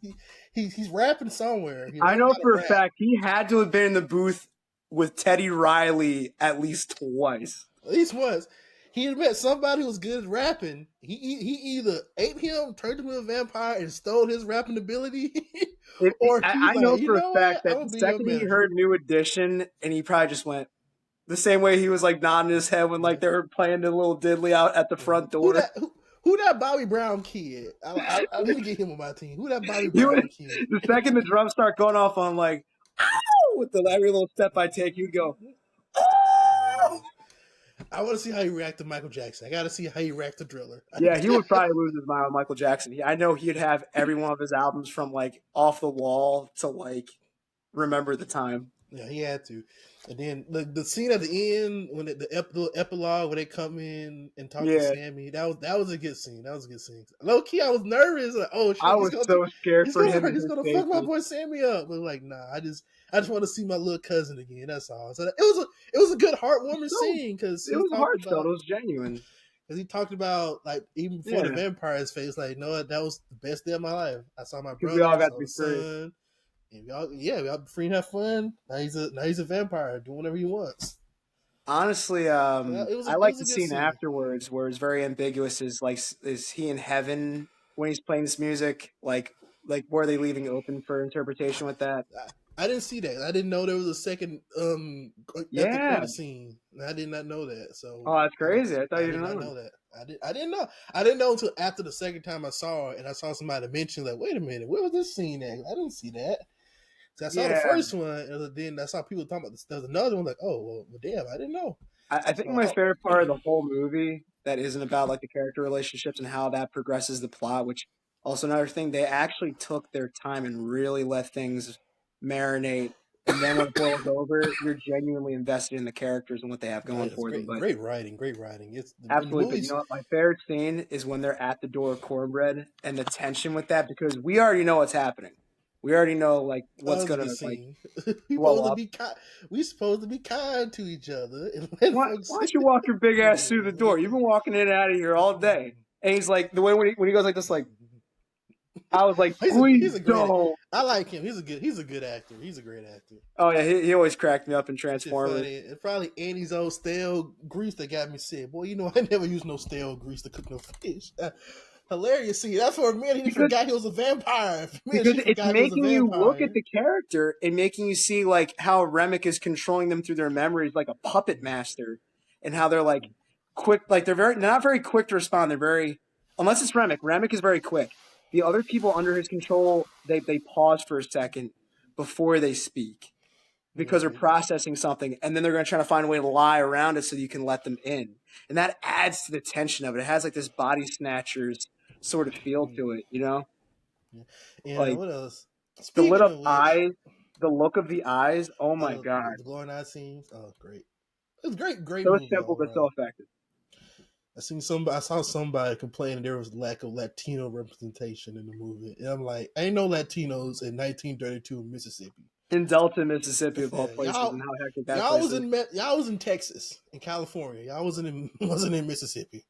He's rapping somewhere. He I learned know how to for a rap. fact he had to have been in the booth with Teddy Riley at least twice. At least once. He had met somebody who was good at rapping. He either ate him, turned him into a vampire, and stole his rapping ability, or he was I know like, you for a know fact what, I'm that the gonna be your second he manager. heard New Edition, and he probably just went the same way he was like nodding his head when like Yeah. they were playing the little diddly out at the front Who door. that? Who that Bobby Brown kid? I need to get him on my team. Who that Bobby He would, Brown kid? the second the drums start going off on like ow with the every little step I take, you'd go oh! I want to see how he react to Michael Jackson. I got to see how he react to Driller. Yeah, he would probably lose his mind with Michael Jackson. I know he'd have every one of his albums from like Off the Wall to like Remember the Time. Yeah, he had to. And then the scene at the end when the epilogue where they come in and talk to Yeah, Sammy, that was a good scene. That was a good scene. Low key, I was nervous. Like, oh I shit, was so scared for him and he's his gonna fuck my faces. boy Sammy up. But like, nah, I just want to see my little cousin again. That's all. So it was a good heartwarming scene because It he was talked heartfelt. about It was genuine. like even before the Yeah, vampire's face, like, no, that was the best day of my life. I saw my because we all brother, got to saw be the free. son. And we all free and have fun. Now he's a vampire, doing whatever he wants. Honestly, Yeah, I it like was a the good scene scene. afterwards where it's very ambiguous. Is he in heaven when he's playing this music? Like where are they leaving open for interpretation with that? I didn't see that. I didn't know there was a second after Yeah. credit scene. I did not know that. So Oh, that's I don't. crazy. I thought I you did didn't not know. know that. I didn't know. I didn't know until after the second time I saw it, and I saw somebody mention like, "Wait a minute, where was this scene at?" I didn't see that. So I saw the Yeah, first one, and then I saw people talking about this. There's another one, like, oh, well, damn, I didn't know. I think So, my favorite part of the whole movie that isn't about like the character relationships and how that progresses the plot, which also another thing, they actually took their time and really let things marinate. And then when it boils over, you're genuinely invested in the characters and what they have going it's for them. great, But great writing, great writing. It's in the absolutely, but you movies. know what? My favorite scene is when they're at the door of cornbread and the tension with that because we already know what's happening. We already know like That what's was a gonna good like scene. we blow supposed to up. be kind. We supposed to be kind to each other and let Why folks. don't you walk your big ass through the door? You've been walking in and out of here all day. And he's like, the way when he goes like this, like, I was like, please he's a great. don't. I like him. He's a good actor. He's a great actor. Oh, yeah, he always cracked me up in Shit Transformers. funny. It's probably Annie's old stale grease that got me sick. Boy, you know I never use no stale grease to cook no fish. Hilarious. See, that's for a minute he Because forgot he was a vampire. For a minute because she it's forgot he was a making you look at vampire. the character and making you see like how Remick is controlling them through their memories like a puppet master, and how they're like quick, like they're not very quick to respond. They're very unless it's Remick. Remick is very quick. The other people under his control, they pause for a second before they speak because they're Yeah, processing something, and then they're going to try to find a way to lie around it so you can let them in, and that adds to the tension of it. It has like this body snatchers sort of feel to it, you know, yeah. And like what else? the lit Speaking up of which, eyes, the look of the eyes. Oh my god, the glowing eye scenes. Oh, great! It's great, great so movie simple all but so around. effective. I saw somebody complaining there was lack of Latino representation in the movie, and I'm like, ain't no Latinos in 1932 in Mississippi. In Delta, Mississippi, of all Yeah, places, and how hectic that place is. y'all was in Texas, in California. Y'all wasn't in wasn't in Mississippi.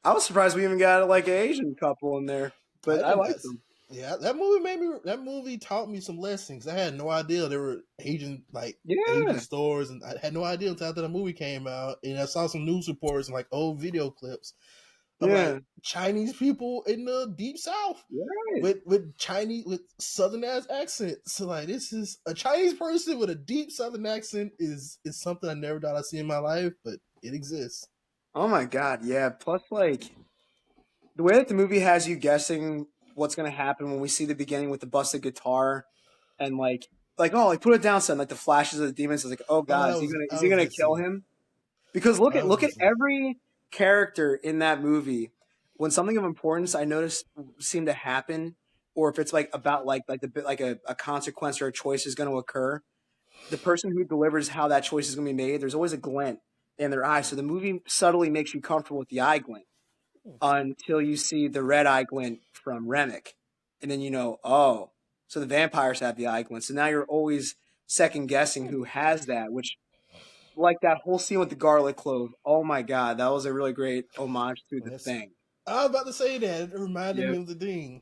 I was surprised we even got like an Asian couple in there, I but I didn't. liked them. Yeah, that movie made me. That movie taught me some lessons. I had no idea there were Asian Yeah, stores, and I had no idea until after the movie came out. And I saw some news reports and like old video clips of yeah, like Chinese people in the deep South yeah. with Southern ass accents. So like this is a Chinese person with a deep Southern accent is something I never thought I'd see in my life, but it exists. Oh my god, yeah. Plus, like the way that the movie has you guessing what's gonna happen when we see the beginning with the busted guitar and like oh like put it down son like the flashes of the demons is like oh Oh, god is that he was a gonna good kill scene. him because That was a look good at scene. every character in that movie when something of importance I notice seem to happen or if it's like about like the bit like a consequence or a choice is going to occur the person who delivers how that choice is going to be made there's always a glint in their eye so the movie subtly makes you comfortable with the eye glint until you see the red eye glint from Remick. And then you know, oh, so the vampires have the eye glint. So now you're always second guessing who has that, which like that whole scene with the garlic clove. Oh my god, that was a really great homage to the Yes. thing. I was about to say that. It reminded me Yep. of the Dean.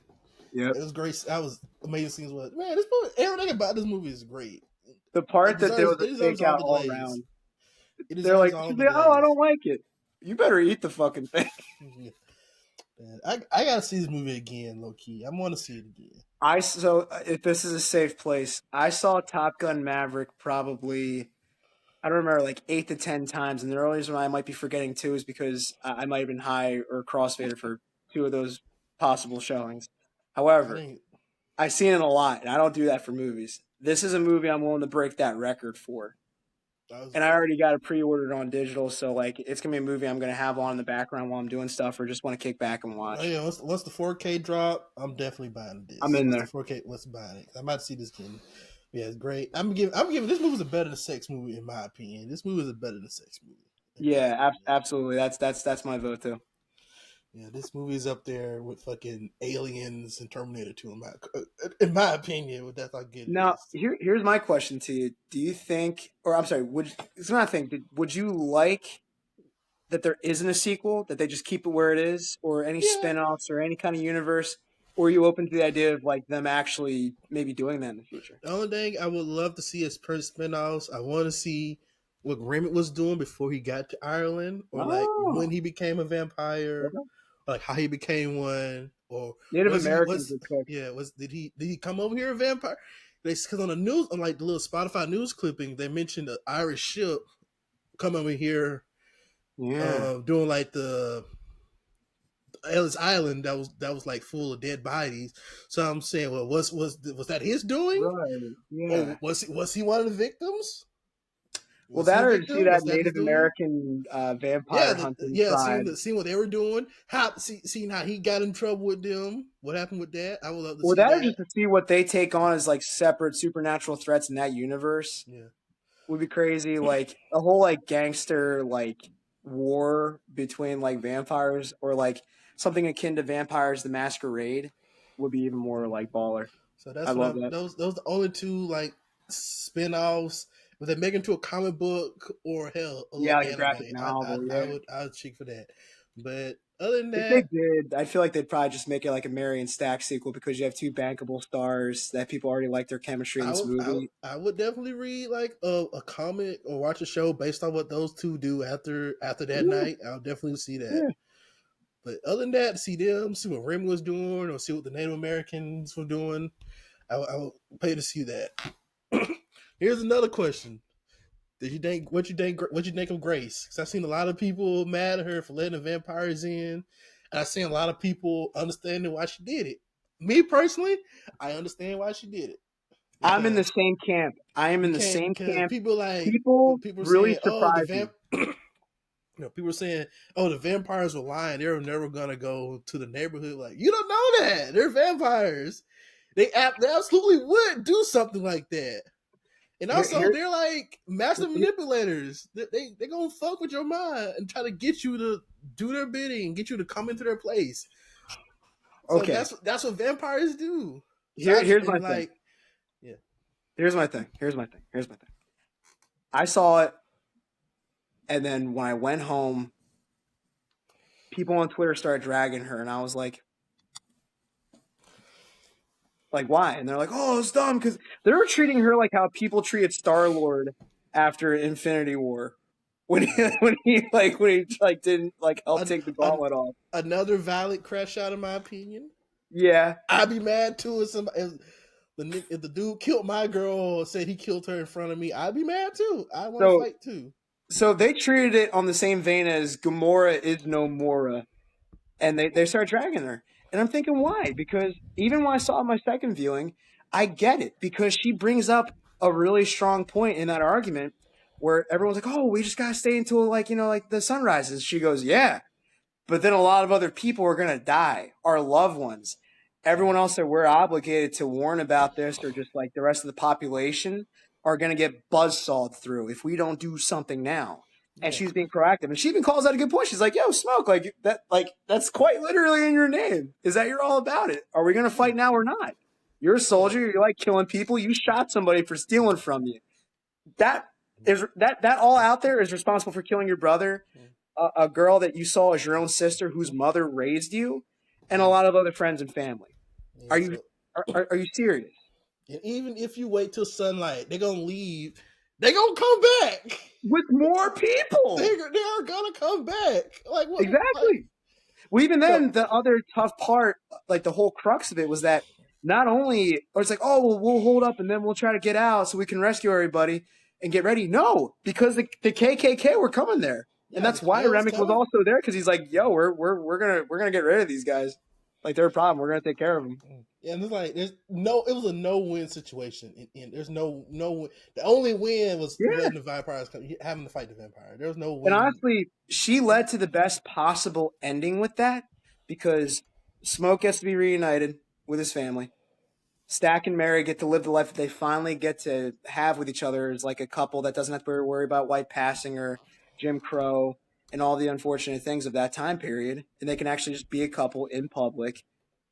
Yep. It was great. That was amazing scenes. Was man, this movie, everything about this movie is great. The part that there was It a deserves fake all out the all glaze. around. It They're deserves like, all she's the like, oh, I glaze. don't like it. You better eat the fucking thing. Man, I gotta see this movie again, low key. I want to see it again. If this is a safe place, I saw Top Gun Maverick probably I don't remember like 8 to 10 times, and the only reason why I might be forgetting two is because I might have been high or crossfaded for two of those possible showings. I However, think I've seen it a lot, and I don't do that for movies. This is a movie I'm willing to break that record for, that was. and I already got it pre-ordered on digital, so like it's gonna be a movie I'm gonna have on in the background while I'm doing stuff, or just want to kick back and Oh watch. yeah, once the 4K drop, I'm definitely buying I'm this. in Once the there. 4K, let's buy it. I'm about to see this again. Yeah, it's great. I'm giving this movie is a better than sex movie in my opinion. This movie is a better than sex movie in my Yeah, opinion. absolutely. That's my vote too. Yeah, this movie is up there with fucking Aliens and Terminator 2 in my opinion. That's how good it Now, is. here's my question to you. Do you think, or I'm sorry, it's not a thing. Would you like that there isn't a sequel, that they just keep it where it is, or any Yeah, spin-offs or any kind of universe? Or are you open to the idea of like them actually maybe doing that in the future? the only thing I would love to see is per spinoffs. I want to see what Grimmitt was doing before he got to Ireland, or like when Oh, he became a vampire, okay. or like how he became one, or Native was he Americans was are cooked. yeah was did he come over here a vampire? Because on the news, on like the little Spotify news clipping, they mentioned the Irish ship coming over here, Yeah. doing like Ellis Island that was like full of dead bodies. So I'm saying, well, was that his doing, Right. Yeah. or was he one of the victims? Well, Was he that a or to see victim? that Was that his Native doing? American Yeah, vampire hunting yeah. tribe. Seeing what they were doing, seeing how he got in trouble with them. What happened with that? I would love to Or see that or that. just to see what they take on as like separate supernatural threats in that universe Yeah. would be crazy. Like a whole like gangster like war between like vampires or like something akin to Vampires the Masquerade would be even more like baller. So I that's what love I'm. that. Those the only two like spin-offs. If they make into a comic book or hell a Yeah, little like a anime, graphic novel. Yeah. I would check for that. But other than If they that, did, I feel like they'd probably just make it like a Mary and Stack sequel because you have two bankable stars that people already like their chemistry in this movie. I would definitely read like a comic or watch a show based on what those two do after that Yeah, night. I'll definitely see that. yeah. But other than that, see them, see what Rim was doing, or see what the Native Americans were doing. I would pay to see that. Here's another question: Did you think what you think of Grace? Because I've seen a lot of people mad at her for letting the vampires in, and I've seen a lot of people understanding why she did it. Me personally, I understand why she did it I'm in the because same camp. I am you in the can't same because camp. people People are really saying, oh, the surprised me. vamp. People are saying, "Oh, the vampires were lying. They were never gonna go to the neighborhood." Like, you don't know that they're vampires. They absolutely would do something like that. And Here, also, here, they're like master manipulators. They gonna fuck with your mind and try to get you to do their bidding, get you to come into their place. So okay. that's what vampires do. So Here's my and thing. like, yeah, Here's my thing. Here's my thing. Here's my thing. I saw it, and then when I went home, people on Twitter started dragging her, and I was like, why? And they're like, oh, it's dumb because they were treating her like how people treated Star Lord after Infinity War when he when he didn't like help an, take the an, gauntlet off. another valid crash out, in my opinion. Yeah. I'd be mad too if the dude killed my girl or said he killed her in front of me. I'd be mad too. I want to So fight too. so they treated it on the same vein as Gamora is no Mora, and they started dragging her. And I'm thinking, why? Because even when I saw my second viewing, I get it because she brings up a really strong point in that argument where everyone's like, "Oh, we just gotta stay until like the sun rises." She goes, "Yeah, but then a lot of other people are gonna die, our loved ones. Everyone else that we're obligated to warn about this, or just like the rest of the population, are gonna get buzzsawed through if we don't do something now." And Yeah, she's being proactive, and she even calls out a good point. She's like, "Yo, Smoke, like that's quite literally in your name. Is that you're all about it? Are we gonna yeah, fight now or not? You're a yeah. soldier. You're like killing people. You shot somebody for stealing from you. That all out there is responsible for killing your brother, a girl that you saw as your own sister, whose mother raised you, and a lot of other friends and family. Yeah, Are you so are you serious? and even if you wait till sunlight, they're gonna leave. They're gonna come back. With more people. They're gonna come back. Like what? Like Exactly. Well, even so? then, the other tough part, like the whole crux of it, was that not only, or it's like, oh, well, we'll hold up and then we'll try to get out so we can rescue everybody and get ready. No, because the KKK were coming there, and Yeah, the that's why Kale was Remick was coming. also there because he's like, yo, we're gonna get rid of these guys. Like they're a problem. We're gonna take care of them. Yeah, and it's like it was a no win situation. And there's no win. The only win was Yeah. letting the vampires come, having to fight the vampire. There was no And win. honestly, she led to the best possible ending with that because Smoke gets to be reunited with his family. Stack and Mary get to live the life that they finally get to have with each other as like a couple that doesn't have to worry about white passing or Jim Crow and all the unfortunate things of that time period. And they can actually just be a couple in public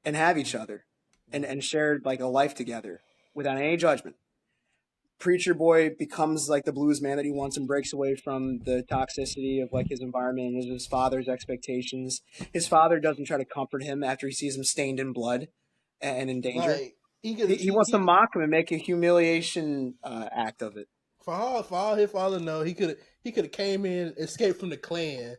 and have each other and share like a life together without any judgment. Preacher Boy becomes like the blues man that he wants and breaks away from the toxicity of like his environment and his father's expectations. His father doesn't try to comfort him after he sees him stained in blood and in danger. Like he could He wants to mock him and make a humiliation act of it. for all his father know, he could have came in, escaped from the Klan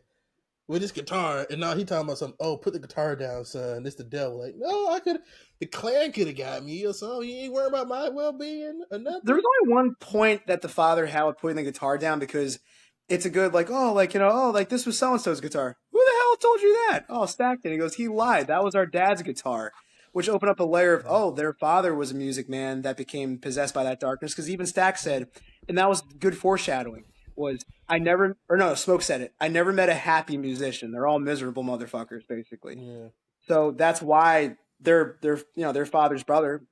with his guitar, and now he talking about something. Oh, put the guitar down, son. It's the devil. Like, no, I could. The Klan could have got me or something. You ain't worried about my well being or nothing. There was only one point that the father had with putting the guitar down because it's a good like, oh, like, oh, like this was so and so's guitar. Who the hell hell told you that? Oh, Stackton. He goes, he lied. That was our dad's guitar, which opened up a layer of, oh, their father was a music man that became possessed by that darkness. Because even Stack said, and that was good foreshadowing, was Smoke said it. I never met a happy musician. They're all miserable motherfuckers, basically. Yeah. So that's why their father's brother,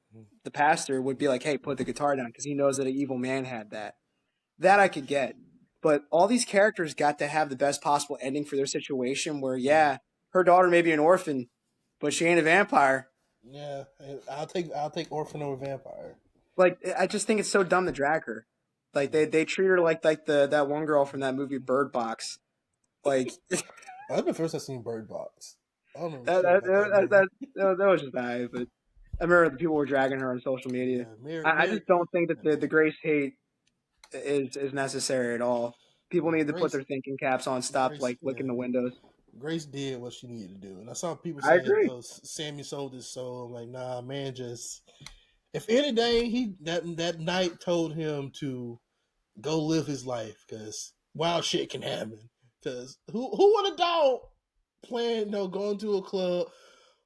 the pastor, would be like, hey, put the guitar down, because he knows that an evil man had that. That I could get. But all these characters got to have the best possible ending for their situation where, yeah, her daughter may be an orphan, but she ain't a vampire. Yeah, I'll take orphan over vampire. Like, I just think it's so dumb to drag her. Like, they treat her like that one girl from that movie Bird Box. Like, That's the first I've seen Bird Box. I don't remember that was just bad. But I remember the people were dragging her on social media. Yeah, I just don't think that the Grace hate is necessary at all. People need to put their thinking caps on. Stop licking the windows. Grace did what she needed to do, and I saw people I saying, agree. "Oh, Sammy sold his soul." I'm like, nah, man. Just if anything, he that night told him to go live his life because wild shit can happen. Because who would have thought going to a club?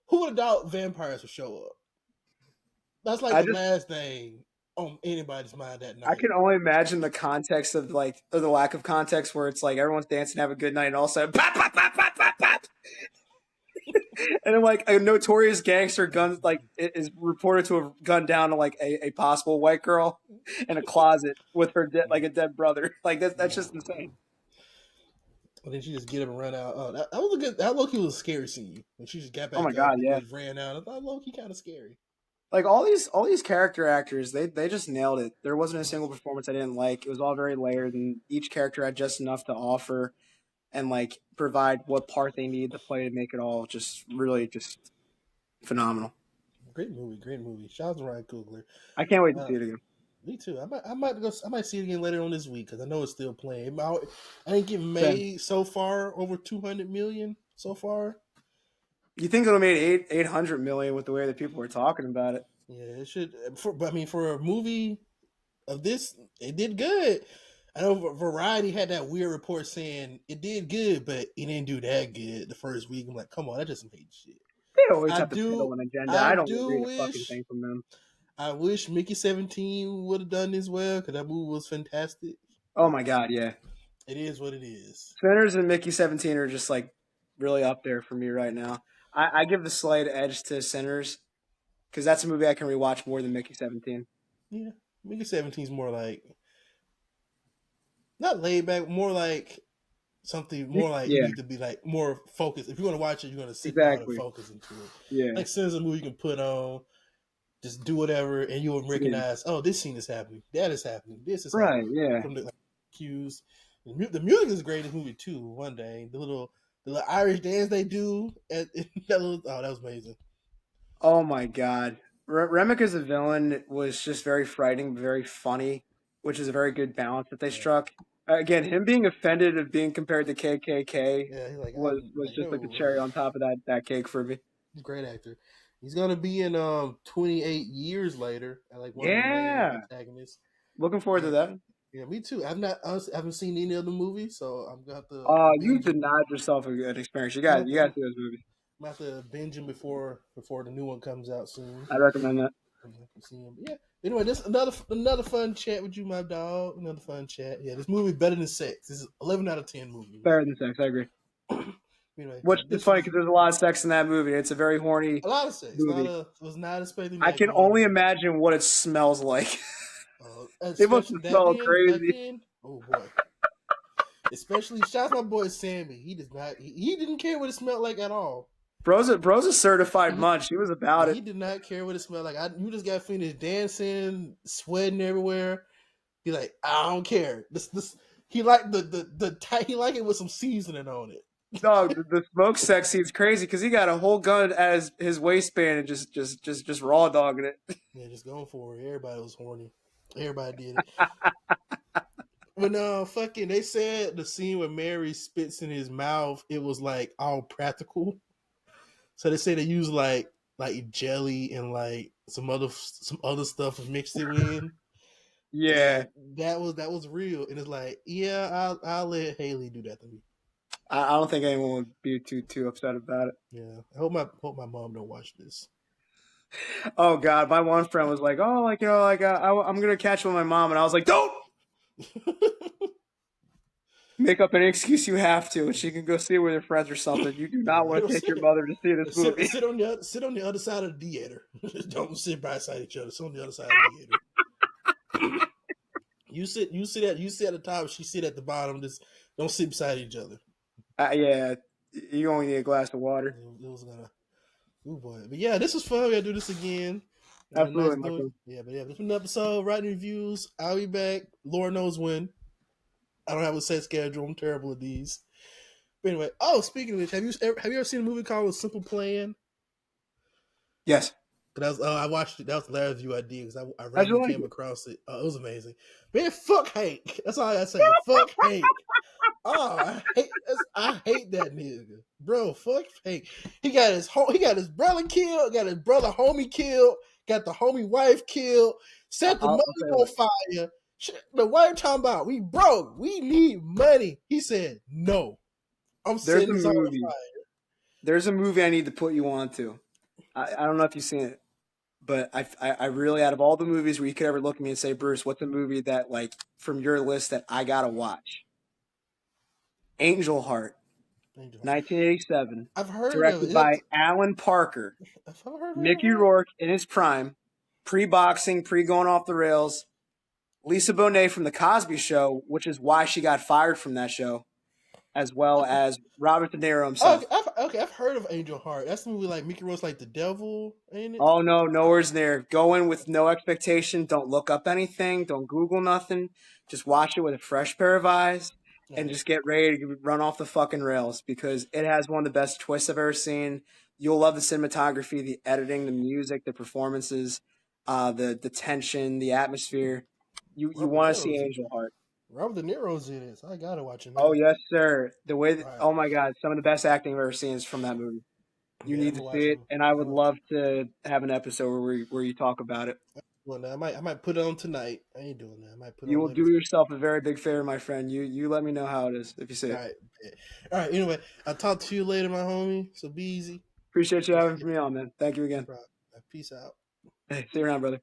Who would have thought vampires would show up? That's like last thing on anybody's mind that night. I can only imagine the context of or the lack of context where it's like everyone's dancing, have a good night, and all of a sudden, pop, pop, pop, pop, pop, pop. And then like a notorious gangster gun is reported to have gunned down to a possible white girl in a closet with her a dead brother. Like that's just insane. And then she just get up and run out. Oh, that was a good. That Loki was a scary scene when she just got back. Oh my god, yeah, just ran out. I thought Loki kind of scary. Like all these character actors, they just nailed it. There wasn't a single performance I didn't like. It was all very layered, and each character had just enough to offer and provide what part they needed to play to make it all just really just phenomenal. Great movie. Shout out to Ryan Coogler. I can't wait to see it again. Me too. I might see it again later on this week because I know it's still playing. I think it made so far over 200 million so far. You think it'll made 800 million with the way that people were talking about it? Yeah, it should. For a movie of this, it did good. I know Variety had that weird report saying it did good, but it didn't do that good the first week. I'm like, come on, that's just some hate shit. They always have to peddle an agenda. I don't read a fucking thing from them. I wish Mickey 17 would have done this well because that movie was fantastic. Oh my god, yeah. It is what it is. Sinners and Mickey 17 are just really up there for me right now. I give the slight edge to Sinners because that's a movie I can rewatch more than Mickey 17. Yeah, Mickey 17 is more like not laid back, more like something more like you need to be more focused. If you want to watch it, you're going to sit down and focus into it. Yeah, like Sinners is a movie you can put on, just do whatever, and you'll recognize. Oh, this scene is happening. That is happening. This is happening. Yeah. From the cues. The music is great in the movie too. One day, the little Irish dance they do that was amazing. Oh my god, Remick as a villain was just very frightening, very funny, which is a very good balance that they struck. Again, him being offended of being compared to KKK was just like the cherry on top of that cake for me. He's a great actor. He's gonna be in 28 years later at one of the main antagonists. Looking forward to that. Yeah, me too. I haven't seen any other movies, so I'm gonna have to. You denied yourself a good experience. You got to see those movies. I'm gonna have to binge them before the new one comes out soon. I recommend that. Yeah. Anyway, this another fun chat with you, my dog. Another fun chat. Yeah, this movie better than sex. This is 11 out of 10 movie. Better than sex, I agree. Anyway, which is funny because there's a lot of sex in that movie. It's a very horny. A lot of sex. Was not expecting. I can only imagine what it smells like. They must smell crazy. Oh boy! Especially shout out to my boy Sammy. He does not. He didn't care what it smelled like at all. Bro's a certified munch. He was about it. He did not care what it smelled like. You just got finished dancing, sweating everywhere. He like, I don't care. This. He liked he liked it with some seasoning on it. No, the smoke sex seems crazy because he got a whole gun at his waistband and just raw dogging it. Yeah, just going for it. Everybody was horny. Everybody did it. But no, they said the scene where Mary spits in his mouth, it was all practical. So they say they used like jelly and some other stuff mixed it in. Yeah, and that was real. And it's I'll let Haley do that to me. I don't think anyone would be too upset about it. Yeah, I hope my mom don't watch this. Oh God, my one friend was like, "Oh, like I'm gonna catch with my mom," and I was like, "Don't make up any excuse you have to, and she can go see it with her friends or something. You do not want to take your mother to see this movie." Sit on the other side of the theater. Don't sit by side each other. Sit on the other side of the theater. You sit at the top. She sit at the bottom. Just don't sit beside each other. Yeah, you only need a glass of water. It was gonna. Oh boy, but yeah, this was fun. We gotta do this again. Absolutely, Nice my friend. yeah, but yeah, this was an episode. Writing reviews. I'll be back. Lord knows when. I don't have a set schedule. I'm terrible at these. But anyway, speaking of which, have you ever seen a movie called Simple Plan? Yes. I watched it. That was the last review I did because I How'd you randomly like came it? across it. It was amazing. Man, fuck Hank. That's all I gotta say. Fuck Hank. Oh, I hate that nigga, bro. Fuck Hank. He got his brother killed. Got his brother homie killed. Got the homie wife killed. Set the I'll money say on this. fire. The wife talking about we broke. We need money. He said no. I'm There's setting a this all on movie. fire. There's a movie I need to put you on to. I don't know if you've seen it, but I really, out of all the movies where you could ever look at me and say, Bruce, what's a movie that, like, from your list that I gotta watch? Angel Heart, 1987, I've heard of directed it. by Alan Parker. I've heard of Mickey it. Rourke in his prime, pre-boxing, pre-going off the rails. Lisa Bonet from The Cosby Show, which is why she got fired from that show, as well as Robert De Niro himself. I've heard of Angel Heart. That's the movie like Mickey Rourke's like the devil, ain't it? Oh no, nowhere's near. Go in with no expectation. Don't look up anything. Don't Google nothing. Just watch it with a fresh pair of eyes and Right. just get ready to run off the fucking rails because it has one of the best twists I've ever seen. You'll love the cinematography, the editing, the music, the performances, the tension, the atmosphere. You Robert want De to see Niro's Angel Heart. Robert De Niro's in it, so I gotta watch it Oh now. yes, sir. The way that, Right. oh my God, some of the best acting I've ever seen is from that movie. You Yeah, I'm need to gonna watch see it, him. and I would love to have an episode where you talk about it. Well, now I might put it on tonight. I ain't doing that. I might put it You on will later. do yourself a very big favor, my friend. You let me know how it is if you see All it. right. All right. Anyway, I'll talk to you later, my homie. So be easy. Appreciate you having me on, man. Thank you again. Peace out. Hey, see you around, brother.